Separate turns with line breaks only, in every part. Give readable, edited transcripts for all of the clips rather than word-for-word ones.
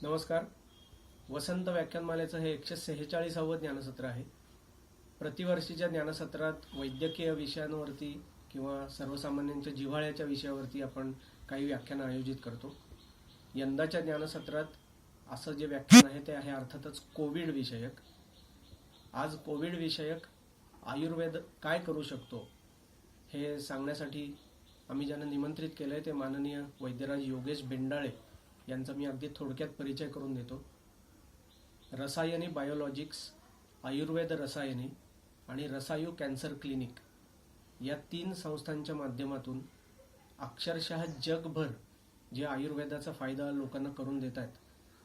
नमस्कार. वसंत व्याख्यानमालेचं हे 146वं ज्ञानसत्र आहे. प्रतिवर्षीच्या ज्ञानसत्रात वैद्यकीय विषयांवरती किंवा सर्वसामान्यांच्या जिव्हाळ्याच्या विषयावरती आपण काही व्याख्यानं आयोजित करतो. यंदाच्या ज्ञानसत्रात असं जे व्याख्यान आहे ते आहे अर्थातच कोविड विषयक. आज कोविड विषयक आयुर्वेद काय करू शकतो हे सांगण्यासाठी आम्ही ज्यांना निमंत्रित केलंय ते माननीय वैद्यराज योगेश बेंडाळे यांचा मी अगदी थोडक्यात परिचय करून देतो. रसायनी बायोलॉजिक्स, आयुर्वेद रसायनी आणि रसायू कॅन्सर क्लिनिक या 3 संस्थांच्या माध्यमातून अक्षरशः जगभर जे आयुर्वेदाचा फायदा लोकांना करून देत आहेत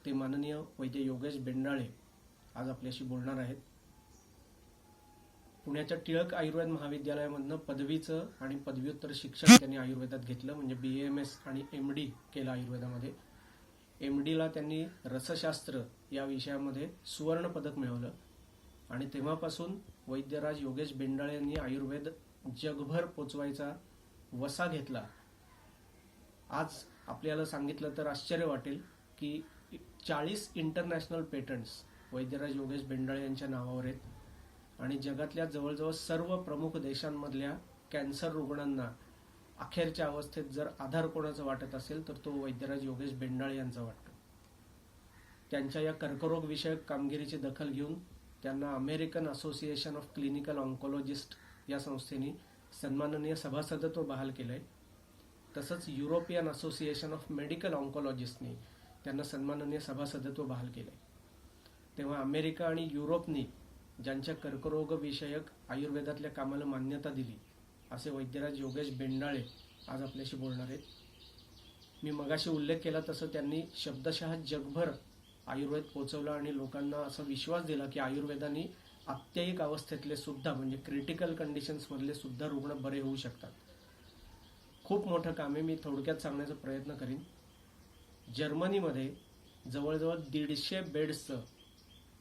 ते माननीय वैद्य योगेश बेंडाळे आज आपल्याशी बोलणार आहेत. पुण्याच्या टिळक आयुर्वेद महाविद्यालयामधनं पदवीचं आणि पदव्युत्तर शिक्षण त्यांनी आयुर्वेदात घेतलं, म्हणजे BAMS आणि MD केलं आयुर्वेदामध्ये. MDला त्यांनी रसशास्त्र या विषयामध्ये सुवर्ण पदक मिळवलं आणि तेव्हापासून वैद्यराज योगेश बेंडाळे यांनी आयुर्वेद जगभर पोचवायचा वसा घेतला. आज आपल्याला सांगितलं तर आश्चर्य वाटेल की 40 इंटरनॅशनल पेटंट्स वैद्यराज योगेश बेंडाळे यांच्या नावावर आहेत आणि जगातल्या जवळजवळ सर्व प्रमुख देशांमधल्या कॅन्सर रुग्णांना अखेरच्या अवस्थेत जर आधार कोणाचा वाटत असेल तर तो वैद्यराज योगेश बेंडाळे यांचा वाटतो. त्यांच्या या कर्करोग विषयक कामगिरीची दखल घेऊन त्यांना American association of clinical oncologist या संस्थेने सन्माननीय सभासदत्व बहाल केलंय. तसंच युरोपियन असोसिएशन ऑफ मेडिकल ऑन्कोलॉजिस्टनी त्यांना सन्माननीय सभासदत्व बहाल केलंय. तेव्हा अमेरिका आणि युरोपनी ज्यांच्या कर्करोग विषयक आयुर्वेदातल्या कामाला मान्यता दिली असे वैद्यराज योगेश बेंडाळे आज आपल्याशी बोलणार आहेत. मी मगाशी उल्लेख केला तसं त्यांनी शब्दशः जगभर आयुर्वेद पोचवला आणि लोकांना असा विश्वास दिला की आयुर्वेदाने आत्यायिक अवस्थेतले सुद्धा म्हणजे क्रिटिकल कंडिशन्स मधले सुद्धा रुग्ण बरे होऊ शकतात. खूप मोठं काम आहे. मी थोडक्यात सांगण्याचा प्रयत्न करीन. जर्मनीमध्ये जवळजवळ 150 बेड्सचं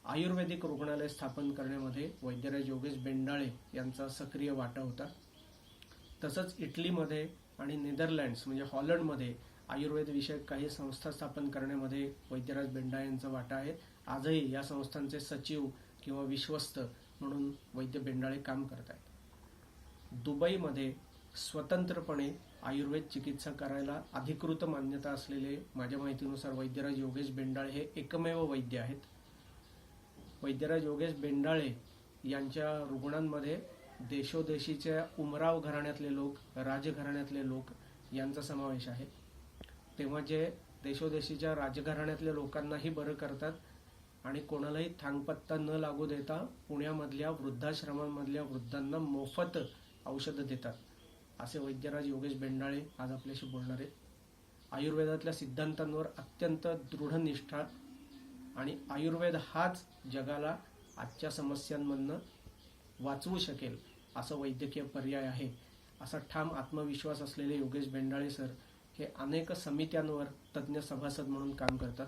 आयुर्वेदिक रुग्णालय स्थापन करण्यामध्ये वैद्यराज योगेश बेंडाळे यांचा सक्रिय वाटा होता. तसंच इटलीमध्ये आणि नेदरलँड्स म्हणजे हॉलंडमध्ये आयुर्वेद विषयक काही संस्था स्थापन करण्यामध्ये वैद्यराज बेंडाळे यांचा वाटा आहे. आजही या संस्थांचे सचिव किंवा विश्वस्त म्हणून वैद्य बेंडाळे काम करत आहेत. दुबईमध्ये स्वतंत्रपणे आयुर्वेद चिकित्सा करायला अधिकृत मान्यता असलेले माझ्या माहितीनुसार वैद्यराज योगेश बेंडाळे हे एकमेव वैद्य आहेत. वैद्यराज योगेश बेंडाळे यांच्या रुग्णांमध्ये देशोदेशीच्या उमराव घराण्यातले लोक, राजघराण्यातले लोक यांचा समावेश आहे. तेव्हा जे देशोदेशीच्या राजघराण्यातल्या लोकांनाही बरं करतात आणि कोणालाही थांगपत्ता न लागू देता पुण्यामधल्या वृद्धाश्रमांमधल्या वृद्धांना मोफत औषधं देतात असे वैद्यराज योगेश बेंडाळे आज आपल्याशी बोलणार आहेत. आयुर्वेदातल्या सिद्धांतांवर अत्यंत दृढ निष्ठा आणि आयुर्वेद हाच जगाला आजच्या समस्यांमधनं वाचवू शकेल असं वैद्यकीय पर्याय आहे असा ठाम आत्मविश्वास असलेले योगेश बेंडाळे सर हे अनेक समित्यांवर तज्ज्ञ सभासद म्हणून काम करतात.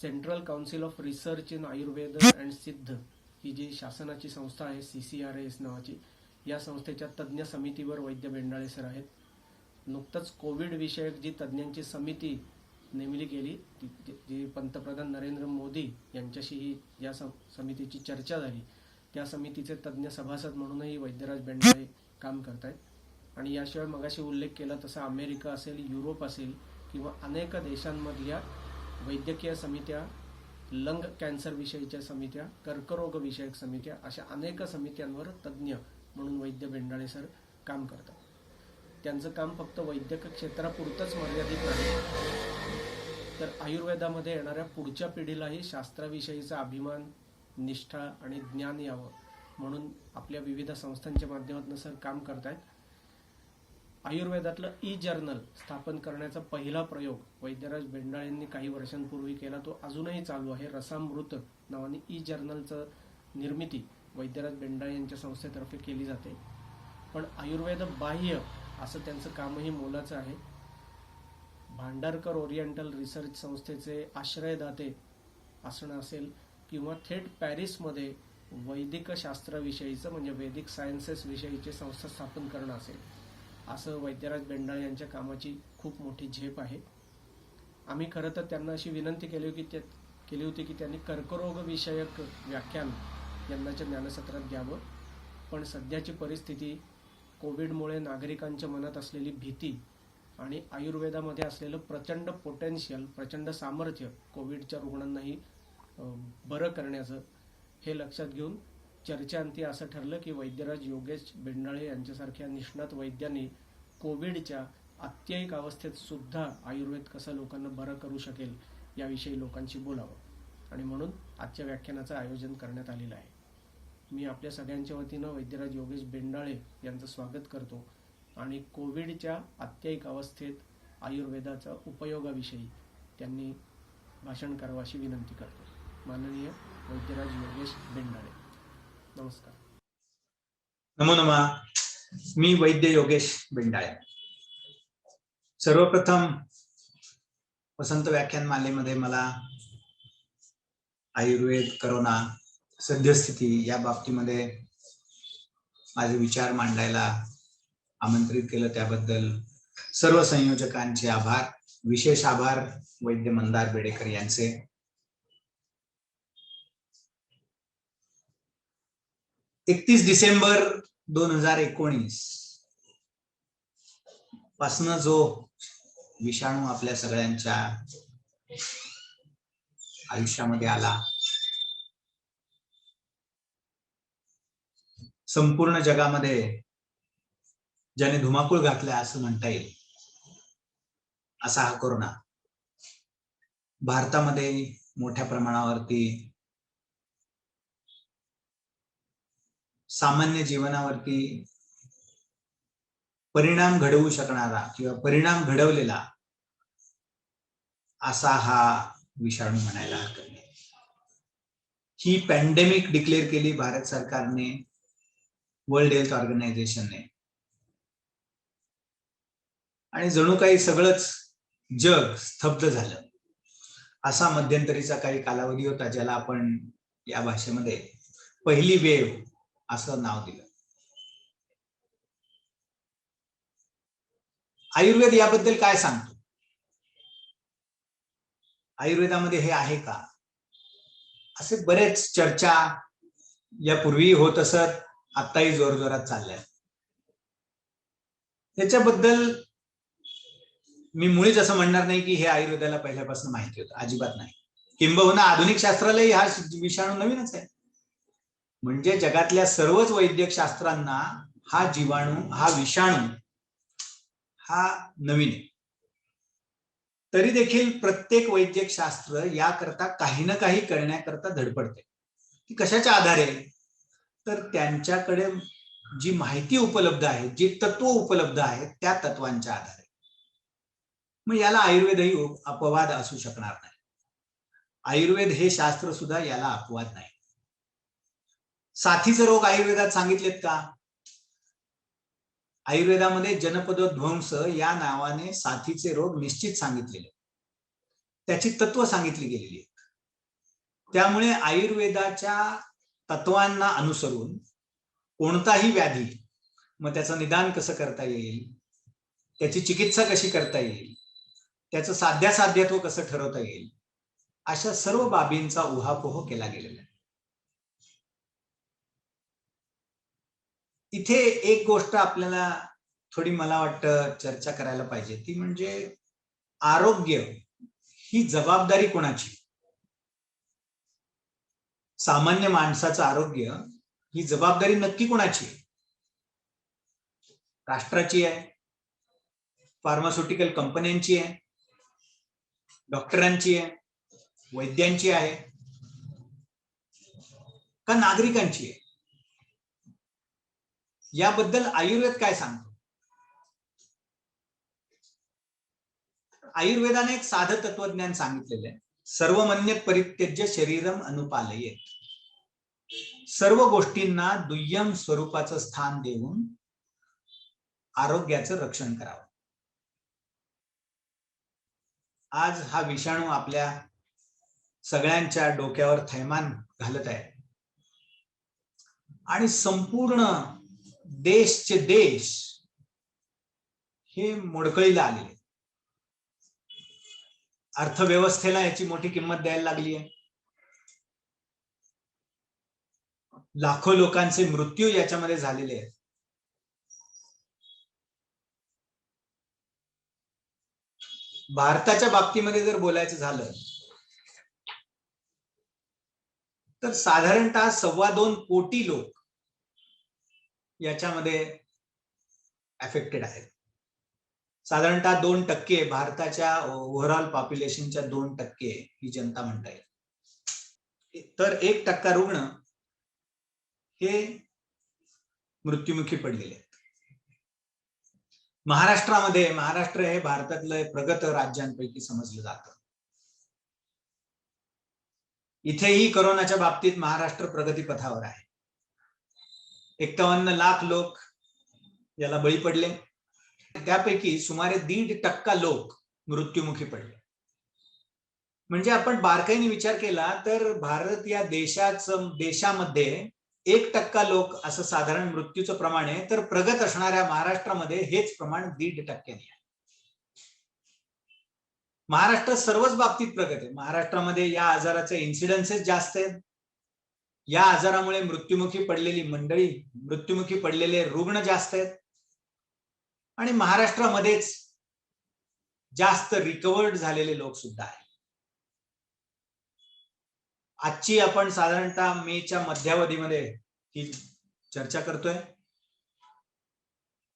Central council of research in Ayurveda and सिद्ध ही जी शासनाची संस्था आहे CCRAS नावाची, या संस्थेच्या तज्ज्ञ समितीवर वैद्य बेंडाळे सर आहेत. नुकतंच कोविड विषयक जी तज्ज्ञांची समिती नेमली गेली जी पंतप्रधान नरेंद्र मोदी यांच्याशीही या समितीची चर्चा झाली, त्या समितीचे तज्ज्ञ सभासद म्हणूनही वैद्यराज बेंडाळे काम करत आहेत. आणि याशिवाय मगाशी उल्लेख केला तसा अमेरिका असेल, युरोप असेल किंवा अनेक देशांमधल्या वैद्यकीय समित्या, लंग कॅन्सर विषयीच्या समित्या, कर्करोग विषयक समित्या, अशा अनेक समित्यांवर तज्ज्ञ म्हणून वैद्य बेंडाळे सर काम करतात. त्यांचं काम फक्त वैद्यक क्षेत्रापुरतंच मर्यादित नाही तर आयुर्वेदामध्ये येणाऱ्या पुढच्या पिढीलाही शास्त्राविषयीचा अभिमान, निष्ठा आणि ज्ञान यावं म्हणून आपल्या विविध संस्थांच्या माध्यमातून सर काम करतायत. आयुर्वेदातलं जर्नल स्थापन करण्याचा पहिला प्रयोग वैद्यराज बेंडाळेंनी काही वर्षांपूर्वी केला. तो अजूनही चालू आहे. रसामृत नावाने जर्नलचं निर्मिती वैद्यराज बेंडाळे यांच्या संस्थेतर्फे केली जाते. पण आयुर्वेद बाह्य असं त्यांचं कामही मोलाचं आहे. भांडारकर ओरिएंटल रिसर्च संस्थेचे आश्रयदाते असणं असेल किंवा थेट पॅरिसमध्ये वैदिक शास्त्राविषयीचं म्हणजे वैदिक सायन्सेस विषयीची संस्था स्थापन करणं असेल, असं वैद्यराज बेंडाळे यांच्या कामाची खूप मोठी झेप आहे. आम्ही खरं तर त्यांना अशी विनंती केली होती की त्यांनी कर्करोग विषयक व्याख्यान यंदाच्या ज्ञानसत्रात घ्यावं, पण सध्याची परिस्थिती, कोविडमुळे नागरिकांच्या मनात असलेली भीती आणि आयुर्वेदामध्ये असलेलं प्रचंड पोटेन्शियल, प्रचंड सामर्थ्य कोविडच्या रुग्णांनाही बरं करण्याचं, हे लक्षात घेऊन चर्चेअंती असं ठरलं की वैद्यराज योगेश बेंडाळे यांच्यासारख्या निष्णात वैद्यांनी कोविडच्या अत्यायिक अवस्थेत सुद्धा आयुर्वेद कसं लोकांना बरं करू शकेल याविषयी लोकांशी बोलावं, आणि म्हणून आजच्या व्याख्यानाचं आयोजन करण्यात आलेलं आहे. मी आपल्या सगळ्यांच्या वतीनं वैद्यराज योगेश बेंडाळे यांचं स्वागत करतो आणि कोविडच्या अत्यायिक अवस्थेत आयुर्वेदाचा उपयोगाविषयी त्यांनी भाषण करावं अशी विनंती करतो. माननीय वैद्यराज योगेश बेंडाळे, नमस्कार.
नमो नमः. मी वैद्य योगेश बेंडाळे. सर्वप्रथम वसंत व्याख्यानमालेमध्ये मला आयुर्वेद, करोना, सद्यस्थिती या बाबतीमध्ये माझे विचार मांडायला आमंत्रित केलं त्याबद्दल सर्व संयोजकांचे आभार. विशेष आभार वैद्य मंदार बेडेकर यांचे. डिसेंबर 2019 पासून जो विषाणू आपल्या सगळ्यांच्या आयुष्यामध्ये आला, संपूर्ण जगामध्ये ज्याने धुमाकूळ घातला असं म्हणता येईल असा हा कोरोना भारतामध्ये मोठ्या प्रमाणावरती सामान्य जीवनावरती परिणाम घडवू शकणारा किंवा परिणाम घडवलेला असा हा विषाणू म्हणायला हरकत नाही. ही पॅन्डेमिक डिक्लेअर केली भारत सरकारने, वर्ल्ड हेल्थ ऑर्गनायझेशनने, आणि जणू काही सगळंच जग स्तब्ध झालं. असा मध्यंतरीचा काही कालावधी होता ज्याला आपण या भाषेमध्ये पहिली वेव्ह असं नाव दिलं. आयुर्वेद याबद्दल काय सांगतो? आयुर्वेदामध्ये हे आहे का? असे बरेच चर्चा यापूर्वी होत असत, आताही जोरजोरात चालल्या. त्याच्याबद्दल मी मुळीच असं म्हणणार नाही की हे आयुर्वेदाला पहिल्यापासून माहिती होतं, अजिबात नाही. किंबहुना आधुनिक शास्त्रालाही हा विषाणू नवीनच आहे. म्हणजे जगातल्या सर्वच वैद्यक शास्त्रांना हा जीवाणू, हा विषाणू हा नवीन आहे. तरी देखील प्रत्येक वैद्यक शास्त्र याकरता काही ना काही करण्याकरता धडपडते. ती कशाच्या आधारे? तर त्यांच्याकडे जी माहिती उपलब्ध आहे, जी तत्व उपलब्ध आहेत, त्या तत्वांच्या आधारे. मग याला आयुर्वेदही अपवाद असू शकणार नाही. आयुर्वेद हे शास्त्र सुद्धा याला अपवाद नाही. साथीचे रोग आयुर्वेदात सांगितलेत का? आयुर्वेदामध्ये जनपदोध्वंस या नावाने साथीचे रोग निश्चित सांगितलेले, त्याची तत्व सांगितली गेलेली आहेत. त्यामुळे आयुर्वेदाच्या तत्वांना अनुसरून कोणताही व्याधी, मग त्याचं निदान कसं करता येईल, त्याची चिकित्सा कशी करता येईल, त्याचं साध्यासाध्यत्व कसं ठरवता येईल, अशा सर्व बाबींचा उहापोह केला गेलेला आहे. इथे एक गोष्ट आपल्याला थोडी, मला वाटतं, चर्चा करायला पाहिजे. ती म्हणजे आरोग्य ही जबाबदारी कोणाची? सामान्य माणसाचं आरोग्य ही जबाबदारी नक्की कोणाची आहे? राष्ट्राची आहे, फार्मास्युटिकल कंपन्यांची आहे, डॉक्टरांची आहे, वैद्यांची आहे, का नागरिकांची आहे? याबद्दल आयुर्वेद काय सांगतो? आयुर्वेदाने एक साधं तत्वज्ञान सांगितलेलं आहे. सर्वमन्य परित्यज्य शरीरम अनुपालयेत. सर्व गोष्टींना दुय्यम स्वरूपाचं स्थान देऊन आरोग्याचं रक्षण करावं. आज हा विषाणू आपल्या सगळ्यांच्या डोक्यावर थैमान घालत आहे आणि संपूर्ण देशचे देश हे मोडकळीला आलेले. अर्थव्यवस्थेला याची मोठी किंमत द्यायला लागली आहे. लाखो लोकांचे मृत्यू याच्यामध्ये झालेले आहेत. भारताच्या बाबतीमध्ये जर बोलायचं झालं तर साधारणतः 2.25 कोटी लोक याच्यामध्ये अफेक्टेड आहेत. साधारणतः 2% भारताच्या ओव्हरऑल पॉप्युलेशनच्या 2% ही जनता म्हणता येईल. तर 1% रुग्ण हे मृत्युमुखी पडलेले आहेत. महाराष्ट्र हे भारतातलं प्रगत राज्यांपैकी समजलं जातं. इथेही कोरोनाच्या बाबतीत महाराष्ट्र प्रगतीपथावर आहे. 51 लाख लोक याला बळी पडले. त्यापैकी सुमारे 1.5% लोक मृत्युमुखी पडले. म्हणजे आपण बारकाईने विचार केला तर भारत या देशामध्ये 1% लोक असं साधारण मृत्यूचं प्रमाण आहे, तर प्रगत असणाऱ्या महाराष्ट्रामध्ये हेच प्रमाण 1.5% आहे. महाराष्ट्र सर्वच बाबतीत प्रगत आहे. महाराष्ट्रामध्ये या आजाराचे इन्सिडन्सेस जास्त आहेत. या आजारामुळे मृत्युमुखी पडलेली मंडळी, मृत्युमुखी पडलेले रुग्ण जास्त आहेत. आणि महाराष्ट्रामध्येच जास्त रिकवर्ड झालेले लोक सुद्धा आहेत. आजची आपण साधारणतः मेच्या मध्यावधीमध्ये ही चर्चा करतोय.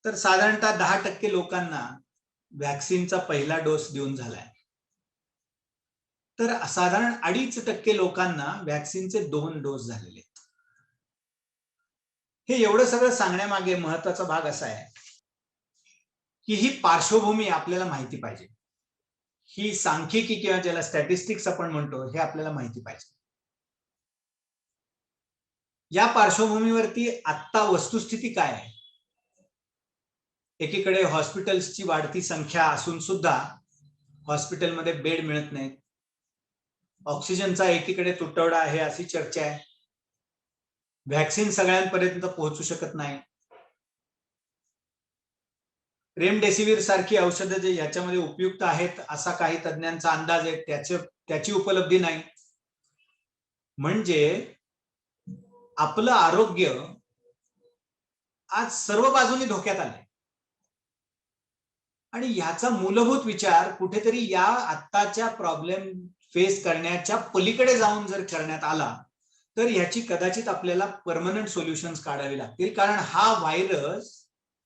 तर साधारणतः 10% लोकांना व्हॅक्सिनचा पहिला डोस देऊन झालाय. तर साधारण 2.5% लोकांना व्हॅक्सिनचे 2 डोस झालेले आहेत. हे एवढं सगळं सांगण्यामागे महत्वाचा भाग असा आहे की ही पार्श्वभूमी आपल्याला माहिती पाहिजे. ही सांख्यिकी किंवा ज्याला स्टॅटिस्टिक्स आपण म्हणतो हे आपल्याला माहिती पाहिजे. या पार्श्वभूमीवरती आत्ता वस्तुस्थिती काय आहे? एकीकडे हॉस्पिटल्सची वाढती संख्या असून सुद्धा हॉस्पिटलमध्ये बेड मिळत नाहीत. ऑक्सिजनचा एकीकडे तुटवडा आहे अशी चर्चा आहे. व्हॅक्सिन सगळ्यांपर्यंत पोहोचू शकत नाही. रेमडेसिवीर सारखी औषधं जे याच्यामध्ये उपयुक्त आहेत असा काही तज्ञांचा अंदाज आहे, त्याची उपलब्धी नाही. म्हणजे आपलं आरोग्य आज सर्व बाजूने धोक्यात आलंय. आणि ह्याचा मूलभूत विचार कुठेतरी या आत्ताच्या प्रॉब्लेम फेस करण्याच्या पलीकडे जाऊन जर करण्यात आला तर ह्याची कदाचित आपल्याला परमनंट सोल्युशन्स काढावी लागतील. कारण हा व्हायरस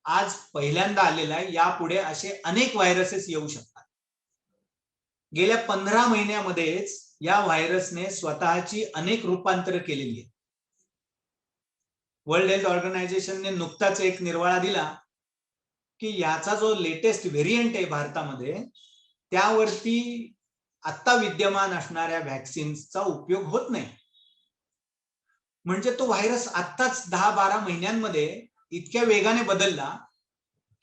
आज पहिल्यांदा आलेला आहे. यापुढे असे अनेक व्हायरसेस येऊ शकतात. गेल्या 15 महिन्यामध्येच या व्हायरसने स्वतःची अनेक रूपांतर केलेली आहेत. वर्ल्ड हेल्थ ऑर्गनायझेशनने नुकताच एक निर्वाळा दिला की याचा जो लेटेस्ट व्हेरियंट आहे भारतामध्ये त्यावरती आता विद्यमान असणाऱ्या व्हॅक्सिन्सचा उपयोग होत नाही. म्हणजे तो व्हायरस आत्ताच 10-12 महिन्यांमध्ये इतक्या वेगाने बदलला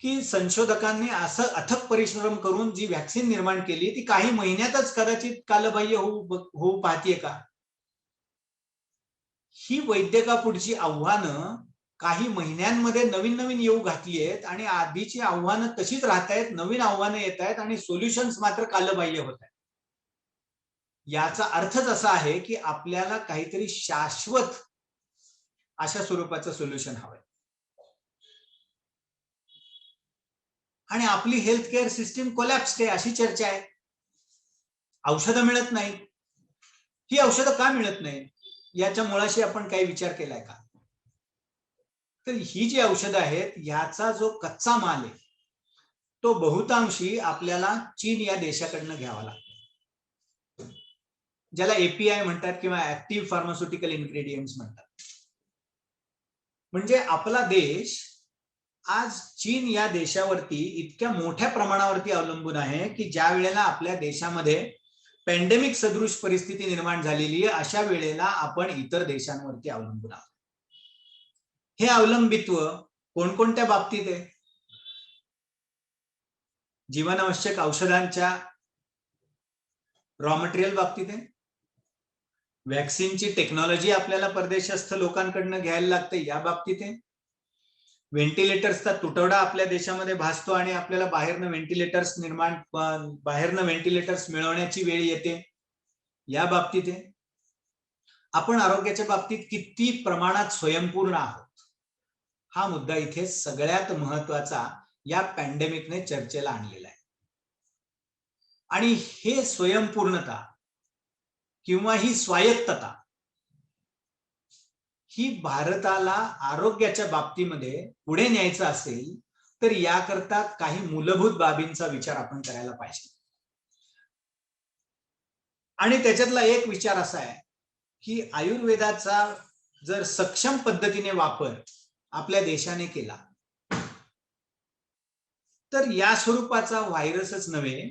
की संशोधकांनी असं अथक परिश्रम करून जी व्हॅक्सिन निर्माण केली ती काही महिन्यातच कदाचित कालबाह्य होऊ पाहतीये का? ही वैद्यकापुढची आव्हानं काही महिन्यांमध्ये नवीन नवीन येऊ घातली आहेत आणि आधीची आव्हानं तशीच राहत आहेत. नवीन आव्हानं येत आहेत आणि सोल्युशन्स मात्र कालबाह्य होत आहेत. याचा अर्थच असा आहे की आपल्याला काहीतरी शाश्वत अशा स्वरूपाचं सोल्युशन हवंय. आणि आपली हेल्थ केअर सिस्टीम कोलॅप्स्ड आहे अशी चर्चा आहे. औषधं मिळत नाही. ही औषधं का मिळत नाही याच्या मुळाशी आपण काही विचार केलाय का? तर ही जी औषधं आहेत ह्याचा जो कच्चा माल आहे तो बहुतांशी आपल्याला चीन या देशाकडनं घ्यावा लागतो, ज्याला एपीआय म्हणतात किंवा ऍक्टिव्ह फार्मास्युटिकल इन्ग्रेडियंट्स म्हणतात. म्हणजे आपला देश आज चीन या देशावरती इतक्या मोठ्या प्रमाणावरती अवलंबून आहे की ज्या वेळेला आपल्या देशामध्ये पॅन्डेमिक सदृश परिस्थिती निर्माण झालेली आहे अशा वेळेला आपण इतर देशांवरती अवलंबून आहोत. हे अवलंबित्व कोणकोणत्या बाबतीत आहे? जीवनावश्यक औषधांच्या रॉ मटेरियल बाबतीत आहे. व्हॅक्सिनची टेक्नॉलॉजी आपल्याला परदेशस्थ लोकांकडनं घ्यायला लागते या बाबतीत आहे. व्हेंटिलेटर्सचा तुटवडा आपल्या देशामध्ये भासतो आणि आपल्याला बाहेरनं व्हेंटिलेटर्स मिळवण्याची वेळ येते. या बाबतीत आपण आरोग्याच्या बाबतीत किती प्रमाणात स्वयंपूर्ण आहोत, हा मुद्दा इथे सगळ्यात महत्वाचा या पॅन्डेमिकने चर्चेला आणलेला आहे. आणि हे स्वयंपूर्णता किंवा ही स्वायत्तता ही भारताला आरोग्याच्या बाबतीमध्ये पुढे न्यायचं असेल तर याकरता काही मूलभूत बाबींचा विचार आपण करायला पाहिजे. आणि त्याच्यातला एक विचार असा आहे की आयुर्वेदाचा जर सक्षम पद्धतीने वापर आपल्या देशाने केला तर या स्वरूपाचा व्हायरसच नव्हे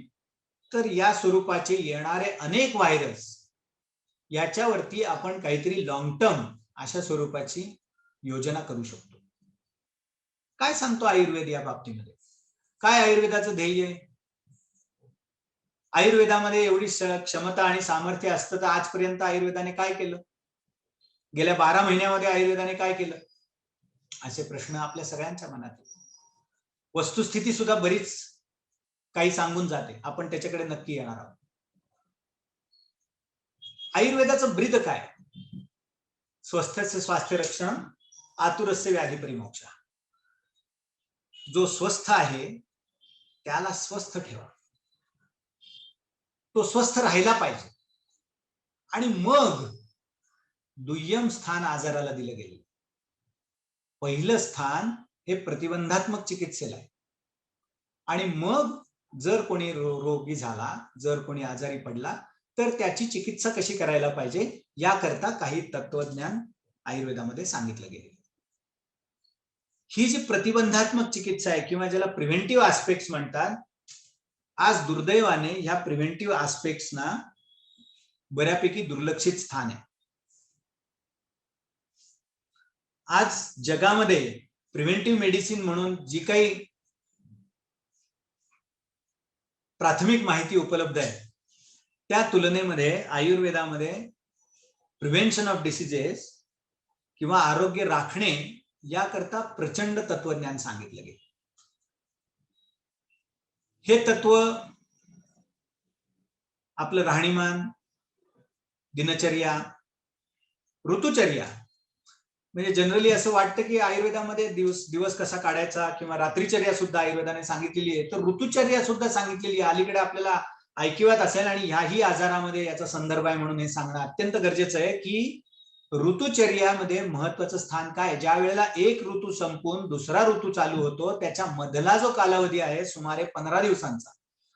तर या स्वरूपाचे येणारे अनेक व्हायरस याच्यावरती आपण काहीतरी लॉंग टर्म अशा स्वरूपाची योजना करू शकतो. काय सांगतो आयुर्वेद या बाबतीमध्ये? काय आयुर्वेदाचं ध्येय आहे? आयुर्वेदामध्ये एवढी क्षमता आणि सामर्थ्य असतं तर आजपर्यंत आयुर्वेदाने काय केलं? गेल्या 12 महिन्यामध्ये आयुर्वेदाने काय केलं? असे प्रश्न आपल्या सगळ्यांच्या मनात आहेत. वस्तुस्थिती सुद्धा बरीच काही सांगून जाते, आपण त्याच्याकडे नक्की येणार आहोत. आयुर्वेदाचं ब्रीद काय? स्वस्थस्य स्वास्थ्य रक्षण, आतुरस्य व्याधी परिमोक्ष. जो स्वस्थ आहे त्याला स्वस्थ ठेवा, तो स्वस्थ राहिला पाहिजे. आणि मग दुय्यम स्थान आजाराला दिलं गेलं. पहिलं स्थान हे प्रतिबंधात्मक चिकित्सेला आहे. आणि मग जर कोणी रोगी झाला, जर कोणी आजारी पडला तर त्याची चिकित्सा कशी करायला पाहिजे याकरता काही तत्वज्ञान आयुर्वेदामध्ये सांगितलं गेलं. ही जी प्रतिबंधात्मक चिकित्सा आहे किंवा ज्याला प्रिव्हेंटिव्ह आस्पेक्ट्स म्हणतात, आज दुर्दैवाने ह्या प्रिव्हेंटिव्ह आस्पेक्ट्सना बऱ्यापैकी दुर्लक्षित स्थान आहे. आज जगामध्ये प्रिव्हेंटिव्ह मेडिसिन म्हणून जी काही प्राथमिक माहिती उपलब्ध आहे त्या तुलनेमध्ये आयुर्वेदामध्ये प्रिव्हेन्शन ऑफ डिसीजेस किंवा आरोग्य राखणे याकरता प्रचंड तत्वज्ञान सांगितलं गेलं. हे तत्व आपलं राहणीमान, दिनचर्या, ऋतुचर्या, म्हणजे जनरली असं वाटतं की आयुर्वेदामध्ये दिवस कसा काढायचा किंवा रात्रीचर्या सुद्धा आयुर्वेदाने सांगितलेली आहे, तर ऋतुचर्या सुद्धा सांगितलेली आहे. अलीकडे आपल्याला ऐकिवात असेल आणि ह्याही आजारामध्ये याचा संदर्भ आहे म्हणून हे सांगणं अत्यंत गरजेचं आहे की ऋतुचर्यामध्ये महत्वाचं स्थान काय? ज्या वेळेला एक ऋतू संपून दुसरा ऋतू चालू होतो त्याच्या मधला जो कालावधी आहे सुमारे 15 दिवसांचा,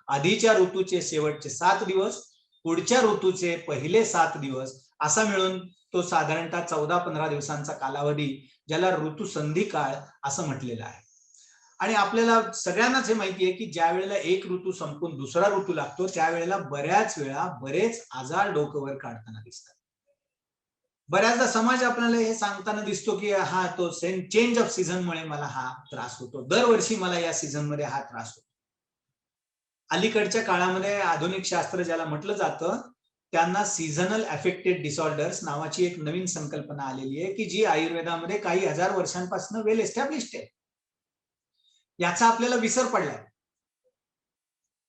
आधीच्या ऋतूचे शेवटचे 7 दिवस, पुढच्या ऋतूचे पहिले 7 दिवस, असा मिळून तो साधारणतः 14-15 दिवसांचा कालावधी, ज्याला ऋतुसंधी काळ असं म्हटलेलं आहे. आणि आपल्याला सगळ्यांनाच हे माहिती आहे की ज्या वेळेला एक ऋतू संपून दुसरा ऋतू लागतो त्यावेळेला बऱ्याच वेळा बरेच आजार डोकंवर काढताना दिसतात. बऱ्याचदा समाज आपल्याला हे सांगताना दिसतो की हा तो चेंज ऑफ सीझनमुळे मला हा त्रास होतो, दरवर्षी मला या सीझन मध्ये हा त्रास होतो. अलीकडच्या काळामध्ये आधुनिक शास्त्र ज्याला म्हटलं जातं त्यांना सीझनल अफेक्टेड डिसऑर्डर्स नावाची एक नवीन संकल्पना आलेली आहे की जी आयुर्वेदामध्ये काही हजार वर्षांपासून वेल एस्टॅब्लिश्ड आहे. याचा आपल्याला विसर पडलाय.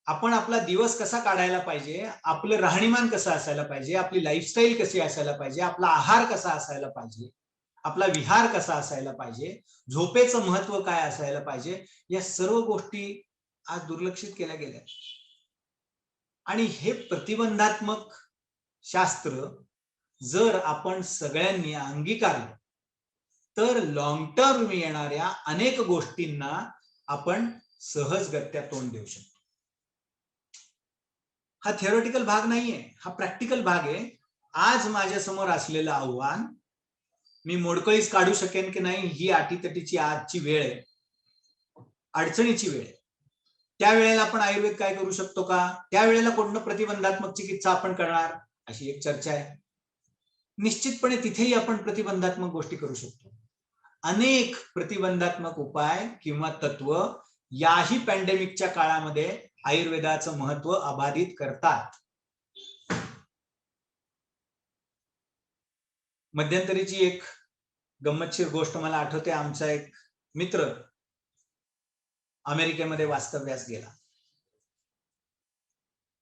आपण आपला दिवस कसा काढायला पाहिजे, आपलं राहणीमान कसं असायला पाहिजे, आपली लाईफस्टाईल कशी असायला पाहिजे, आपला आहार कसा असायला पाहिजे, आपला विहार कसा असायला पाहिजे, झोपेचं महत्व काय असायला पाहिजे, या सर्व गोष्टी आज दुर्लक्षित केल्या गेल्या. आणि हे प्रतिबंधात्मक शास्त्र जर आपण सगळ्यांनी अंगीकारलं तर लॉंग टर्म येणाऱ्या अनेक गोष्टींना आपण सहजगत्या तोंड देऊ शकतो. हा थिअरॉटिकल भाग नाहीये, हा प्रॅक्टिकल भाग आहे. आज माझ्या समोर असलेलं आव्हान मी मोडकळीस काढू शकेन की नाही ही अटीतटीची आजची वेळ आहे, अडचणीची वेळ आहे. त्यावेळेला आपण आयुर्वेद काय करू शकतो का, त्यावेळेला कोणतं प्रतिबंधात्मक चिकित्सा आपण करणार, अशी एक चर्चा आहे. निश्चितपणे तिथेही आपण प्रतिबंधात्मक गोष्टी करू शकतो. अनेक प्रतिबंधात्मक उपाय किंवा तत्व याही पॅन्डेमिकच्या काळामध्ये आयुर्वेदाचं महत्व अबाधित करतात. मध्यंतरीची एक गंमतशीर गोष्ट मला आठवते. आमचा एक मित्र अमेरिकेमध्ये वास्तव्यास गेला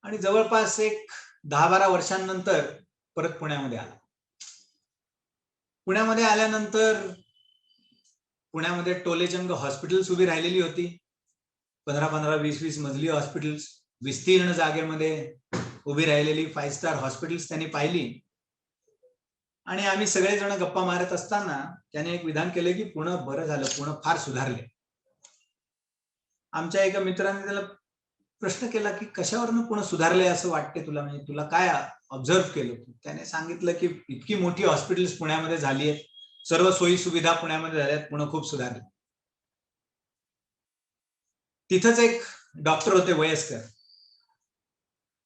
आणि जवळपास एक 10-12 वर्षांनंतर परत पुण्यामध्ये आला. पुण्यामध्ये आल्यानंतर पुण्यामध्ये टोलेजंग हॉस्पिटल्स उभी राहिलेली होती. 15-15, 20-20 मजली हॉस्पिटल्स, विस्तीर्ण जागेमध्ये उभी राहिलेली 5 स्टार हॉस्पिटल्स त्यांनी पाहिली. आणि आम्ही सगळेजण गप्पा मारत असताना त्याने एक विधान केले की पुणे बरं झालं, पुणे फार सुधारले. आमच्या एका मित्राने त्याला प्रश्न केला की कशावरनं पुणे सुधारले असं वाटते तुला, म्हणजे तुला काय ऑब्झर्व केलं. त्याने सांगितलं की इतकी मोठी हॉस्पिटल्स पुण्यामध्ये झाली आहेत, सर्व सोयी सुविधा पुण्यामध्ये झाल्यात, पुणे खूप सुधारले. तिथंच एक डॉक्टर होते वयस्कर.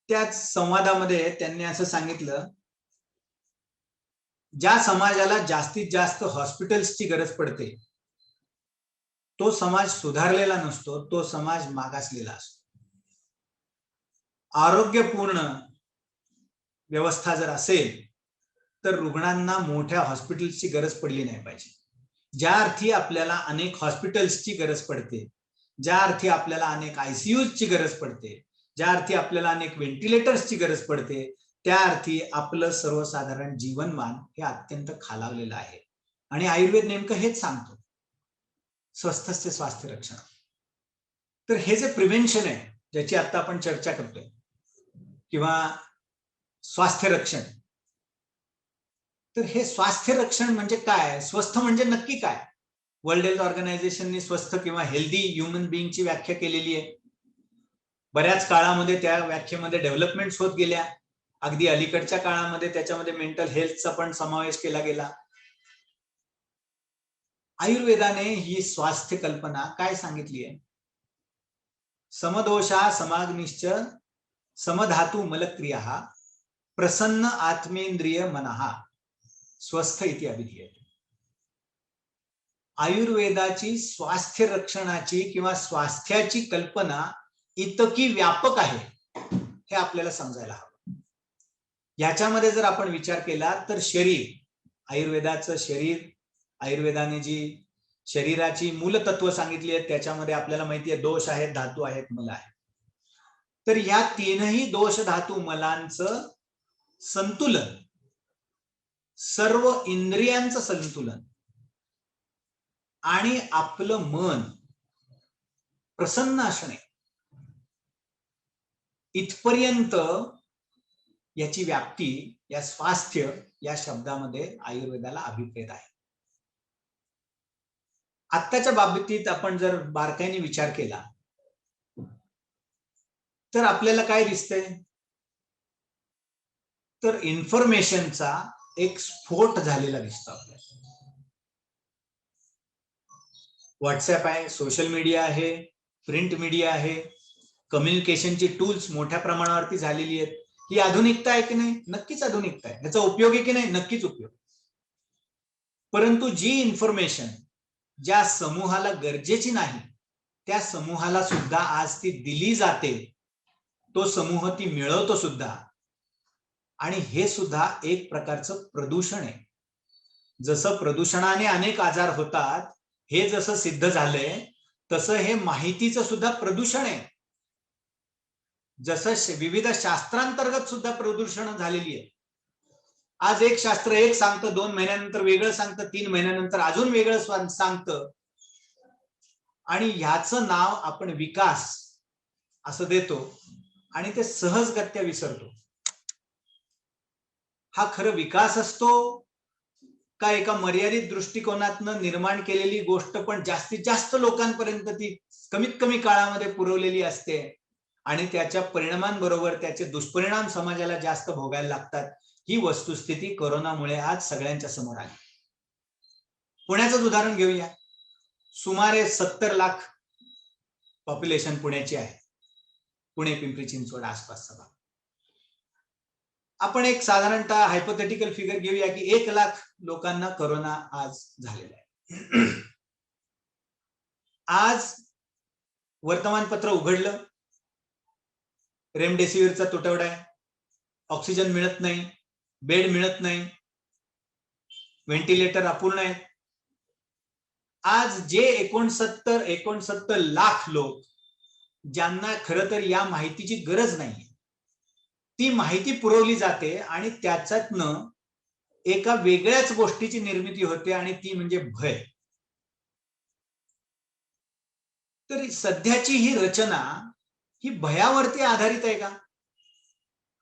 त्याच संवादामध्ये त्यांनी असं सांगितलं, ज्या समाजाला जास्तीत जास्त हॉस्पिटल्सची गरज पडते तो समाज सुधारलेला नसतो, तो समाज मागासलेला असतो. आरोग्यपूर्ण व्यवस्था जर असेल तर रुग्णांना मोठ्या हॉस्पिटल्सची गरज पडली नाही पाहिजे. ज्या अर्थी आपल्याला अनेक हॉस्पिटल्सची गरज पडते, ज्या अर्थी आपल्याला अनेक आयसीयूची गरज पडते, ज्या अर्थी आपल्याला अनेक व्हेंटिलेटर्सची गरज पडते, त्या अर्थी आपलं सर्वसाधारण जीवनमान हे अत्यंत खालावलेलं आहे. आणि आयुर्वेद नेमकं हेच सांगतो, स्वस्थस्य स्वास्थ्य रक्षण. तर हे जे प्रिव्हेन्शन आहे ज्याची आता आपण चर्चा करतोय, किंवा स्वास्थ्य रक्षण, तर हे स्वास्थ्य रक्षण म्हणजे काय, स्वस्थ म्हणजे नक्की काय. वर्ल्ड हेल्थ ऑर्गनायझेशनने स्वस्थ किंवा हेल्दी ह्युमन बिईंगची व्याख्या केलेली आहे. बऱ्याच काळामध्ये त्या व्याख्येमध्ये डेव्हलपमेंट्स होत गेल्या. अगदी अलीकडच्या काळामध्ये त्याच्यामध्ये मेंटल हेल्थचा पण समावेश केला गेला. आयुर्वेदाने ही स्वास्थ्य कल्पना काय सांगितली आहे, समदोषा समाग्निश्च समधातु मलक्रिया प्रसन्न आत्मेंद्रिय मनहा स्वस्थ इति अभिधीयते. आयुर्वेदाची स्वास्थ्य रक्षणाची किंवा स्वास्थ्याची कल्पना इतकी व्यापक आहे हे आपल्याला समजायला हवं. याच्यामध्ये जर आपण विचार केला तर शरीर, आयुर्वेदाचं शरीर, आयुर्वेदाने जी शरीराची मूलतत्व सांगितली आहेत त्याच्यामध्ये आपल्याला माहिती आहे दोष आहेत, धातू आहेत, मल आहेत. तर या तीनही दोष धातू मलांचं संतुलन, सर्व इंद्रियांचं संतुलन आणि आपलं मन प्रसन्न असणे, इथपर्यंत याची व्याप्ती या स्वास्थ्य या शब्दामध्ये आयुर्वेदाला अभिप्रेत आहे. आत्ताच्या बाबतीत आपण जर बारकाईने विचार केला तर आपल्याला काय दिसतंय, तर इन्फॉर्मेशनचा एक स्फोट झालेला दिसतो आपल्याला. व्हॉट्सअप आहे, सोशल मीडिया आहे, प्रिंट मीडिया आहे, कम्युनिकेशनची टूल्स मोठ्या प्रमाणावरती झालेली आहेत. ही आधुनिकता आहे की नाही, नक्कीच आधुनिकता आहे. याचा उपयोग आहे की नाही, नक्कीच उपयोग. परंतु जी इन्फॉर्मेशन ज्या समूहाला गरजेची नाही त्या समूहाला सुद्धा आज ती दिली जाते, तो समूह ती मिळवतो सुद्धा. आणि हे सुद्धा एक प्रकारचं प्रदूषण आहे. जसं प्रदूषणाने अनेक आजार होतात हे जसं सिद्ध झालंय तसं हे माहितीचं सुद्धा प्रदूषण आहे. जसं विविध शास्त्रांतर्गत सुद्धा प्रदूषण झालेली आहे. आज एक शास्त्र एक सांगतं, 2 महिन्यानंतर वेगळं सांगतं, 3 महिन्यानंतर अजून वेगळं सांगतं. आणि ह्याचं नाव आपण विकास असं देतो आणि ते सहजगत्या विसरतो. हा खरं विकास असतो का एका मर्यादित दृष्टिकोनातनं निर्माण केलेली गोष्ट पण जास्तीत जास्त लोकांपर्यंत ती कमीत कमी काळामध्ये पुरवलेली असते आणि त्याच्या परिणामांबरोबर त्याचे दुष्परिणाम समाजाला जास्त भोगायला लागतात. ही वस्तुस्थिती कोरोनामुळे आज सगळ्यांच्या समोर आली. पुण्याचंच उदाहरण घेऊया. सुमारे 70 लाख पॉप्युलेशन पुण्याची आहे, पुणे पिंपरी चिंचवड आसपासचा भाग. आपण एक साधारणतः हायपोथेटिकल फिगर घेऊया की 1 लाख लोकांना कोरोना आज झालेला आहे. आज वर्तमानपत्र उघडलं, रेमडेसिवीरचा तुटवडा आहे, ऑक्सिजन मिळत नाही, बेड मिळत नाही, व्हेंटिलेटर अपूर्ण आहेत. आज जे 69 लाख लोक ज्यांना खरं तर या माहितीची गरज नाही, ती माहिती पुरवली जाते आणि त्याच्यातनं एका वेगळ्याच गोष्टीची निर्मिती होते आणि ती म्हणजे भय. तर सध्याची ही रचना ही भयावरती आधारित आहे का?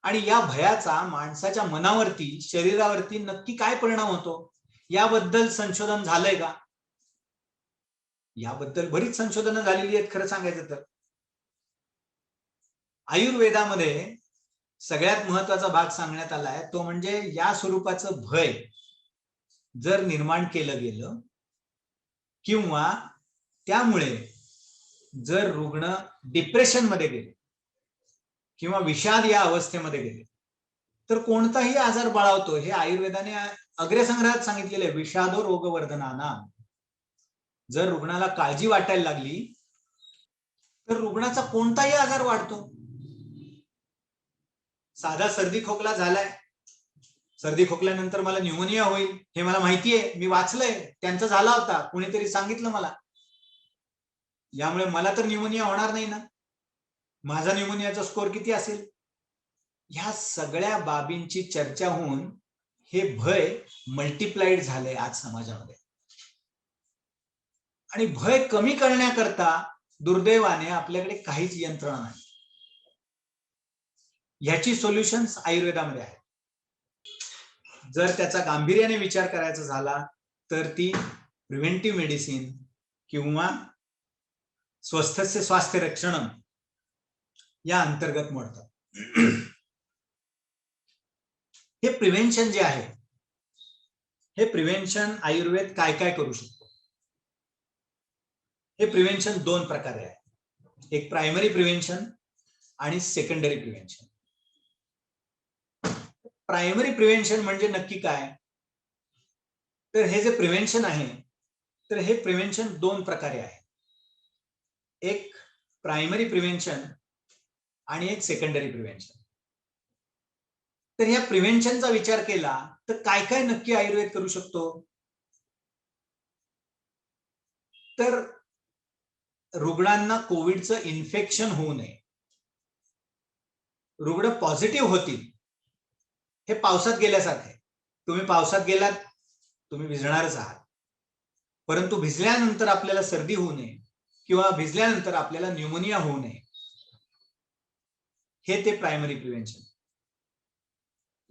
आणि या भयाचा माणसाच्या मनावरती, शरीरावरती नक्की काय परिणाम होतो याबद्दल संशोधन झालंय का? याबद्दल बरीच संशोधनं झालेली आहेत खरं सांगायचं तर. आयुर्वेदामध्ये सगळ्यात महत्वाचा भाग सांगण्यात आलाय तो म्हणजे या स्वरूपाचं भय जर निर्माण केलं गेलं किंवा त्यामुळे जर रुग्ण डिप्रेशन मध्ये गेले किंवा विषाद या अवस्थेमध्ये गेले तर कोणताही आजार बळावतो हे आयुर्वेदाने अग्रसंग्रहात सांगितलेले विषादो रोगवर्धनाना. जर रुग्णाला काळजी वाटायला लागली तर रुग्णाचा कोणताही आजार वाढतो. साधा सर्दी खोकला झालाय, सर्दी खोकल्यानंतर मला न्यूमोनिया होईल हे मला माहितीये, मी वाचलंय, त्यांचा झाला होता, कुणीतरी सांगितलं मला. यामुळे मला तर न्यूमोनिया होणार नाही ना, माझा न्यूमोनियाचा स्कोर किती असेल? ह्या सगळ्या बाबींची चर्चा होऊन हे भय मल्टिप्लाइड झालंय आज समाजामध्ये. आणि भय कमी करण्याकरता दुर्दैवाने आपल्याकडे काहीच यंत्रणा नाही. ह्याची सोल्युशन्स आयुर्वेदामध्ये आहेत. जर त्याचा गांभीर्याने विचार करायचा झाला तर ती प्रिव्हेंटिव्ह मेडिसिन किंवा स्वस्थस्य स्वास्थ्य रक्षणम या अंतर्गत मोडतात. हे प्रिव्हेन्शन जे आहे, हे प्रिव्हेन्शन आयुर्वेद काय काय करू शकतो? हे प्रिव्हेन्शन दोन प्रकारे आहे, एक प्रायमरी प्रिव्हेन्शन आणि सेकंडरी प्रिव्हेन्शन. प्रायमरी प्रिव्हेन्शन म्हणजे नक्की काय? तर हे जे प्रिव्हेन्शन आहे तर हे प्रिव्हेन्शन दोन प्रकारे आहे, एक प्रायमरी प्रिव्हेन्शन आणि एक सेकंडरी प्रिव्हेन्शन. तर ह्या प्रिव्हेन्शनचा विचार केला तर काय काय नक्की आयुर्वेद करू शकतो? तर रुग्णांना कोविडचं इन्फेक्शन होऊ नये, रुग्ण पॉझिटिव्ह होतील हे पावसात गेल्यासारखे. तुम्ही पावसात गेलात, तुम्ही भिजणारच आहात, परंतु भिजल्यानंतर आपल्याला सर्दी होऊ नये किंवा भिजल्यानंतर आपल्याला न्यूमोनिया होऊ नये, हे ते प्रायमरी प्रिव्हेन्शन.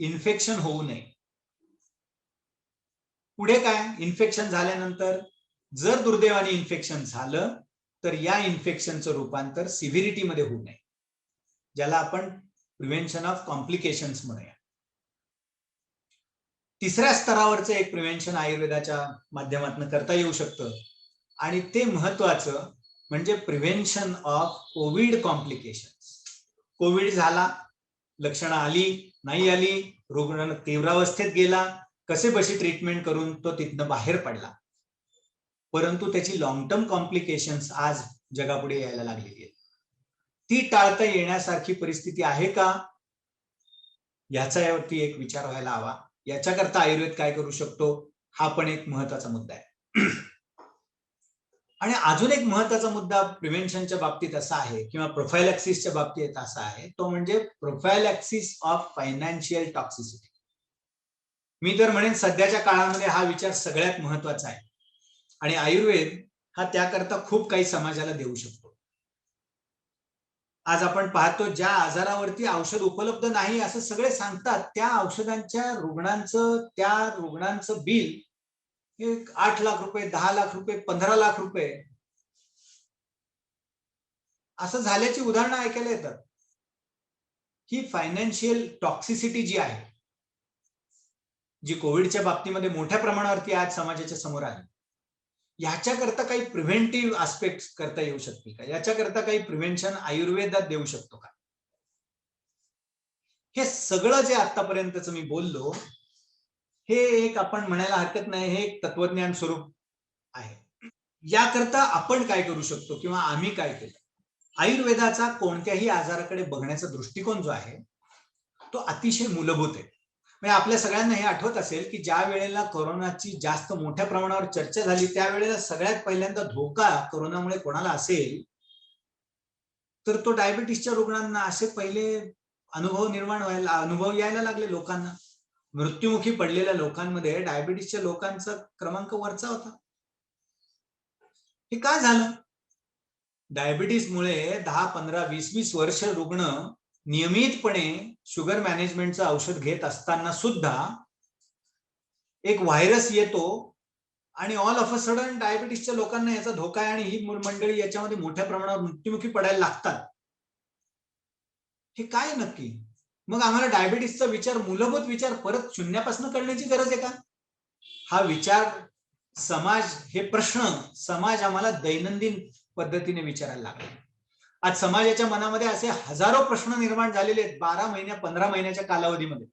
इन्फेक्शन होऊ नये. पुढे काय? इन्फेक्शन झाल्यानंतर जर दुर्दैवाने इन्फेक्शन झालं तर या इन्फेक्शनचं रूपांतर सिव्हिरिटीमध्ये होऊ नये, ज्याला आपण प्रिव्हेन्शन ऑफ कॉम्प्लिकेशन्स म्हणूया. तिसऱ्या स्तरावरचं एक प्रिव्हेन्शन आयुर्वेदाच्या माध्यमातून करता येऊ शकतं आणि ते महत्वाचं म्हणजे prevention of Covid complications. Covid झाला, लक्षणं आली नाही आली, रुग्ण तीव्रावस्थेत गेला, कसे बशी ट्रीटमेंट करून तो तिथनं बाहेर पडला, परंतु त्याची लॉंग टर्म कॉम्प्लिकेशन्स आज जगापुढे यायला लागलेली आहेत. ती टाळता येण्यासारखी परिस्थिती आहे का, याच्यावरती एक विचार व्हायला हवा. याच्याकरता आयुर्वेद काय करू शकतो हा पण एक महत्वाचा मुद्दा आहे. आणि अजून एक महत्वाचा मुद्दा प्रिव्हेन्शनच्या बाबतीत असा आहे किंवा प्रोफायलॅक्सिसच्या बाबतीत असा आहे, तो म्हणजे प्रोफायलॅक्सिस ऑफ फायनान्शियल टॉक्सिसिटी. मी तर म्हणेन सध्याच्या काळामध्ये हा विचार सगळ्यात महत्वाचा आहे आणि आयुर्वेद हा त्याकरता खूप काही समाजाला देऊ शकतो. आज आपण पाहतो ज्या आजारावरती औषध उपलब्ध नाही असं सगळे सांगतात, त्या औषधांच्या रुग्णांचं बिल 8 लाख रुपये, 10 लाख रुपये, 15 लाख रुपये असं झाल्याची उदाहरणं ऐकायला येतात. ही फायनान्शियल टॉक्सिसिटी जी आहे, जी कोविडच्या बाबतीमध्ये मोठ्या प्रमाणावरती आज समाजाच्या समोर आली, याच्याकरता काही प्रिव्हेंटिव्ह आस्पेक्ट करता येऊ शकतील का? याच्याकरता काही प्रिव्हेन्शन आयुर्वेदात देऊ शकतो का? हे सगळं जे आतापर्यंतच मी बोललो हे एक आपण म्हणायला हरकत नाही, हे एक तत्वज्ञान स्वरूप आहे. याकरता आपण काय करू शकतो किंवा आम्ही काय केलं? आयुर्वेदाचा कोणत्याही आजाराकडे बघण्याचा दृष्टिकोन जो आहे तो अतिशय मूलभूत आहे. म्हणजे आपल्या सगळ्यांना हे आठवत असेल की ज्या वेळेला कोरोनाची जास्त मोठ्या प्रमाणावर चर्चा झाली त्यावेळेला सगळ्यात पहिल्यांदा धोका कोरोनामुळे कोणाला असेल तर तो डायबिटीसच्या रुग्णांना असे पहिले अनुभव यायला लागले लोकांना. मृत्युमुखी पडलेल्या लोकांमध्ये डायबिटीसच्या लोकांचा क्रमांक वरचा होता. हे काय झालं? डायबिटीसमुळे 10, 15, 20 वर्ष रुग्ण नियमितपणे शुगर मॅनेजमेंटचं औषध घेत असताना सुद्धा एक व्हायरस येतो आणि ऑल ऑफ अ सडन डायबिटीसच्या लोकांना याचा धोका आहे आणि ही मंडळी याच्यामध्ये मोठ्या प्रमाणावर मृत्युमुखी पडायला लागतात. हे काय नक्की? मग आम्हाला डायबिटीसचा विचार, मूलभूत विचार परत शून्यापासून करण्याची गरज आहे का? हा विचार समाज, हे प्रश्न समाज आम्हाला दैनंदिन पद्धतीने विचारायला लागला. आज समाजाच्या मनामध्ये असे हजारो प्रश्न निर्माण झालेले आहेत 12 महिन्या 15 महिन्याच्या कालावधीमध्ये.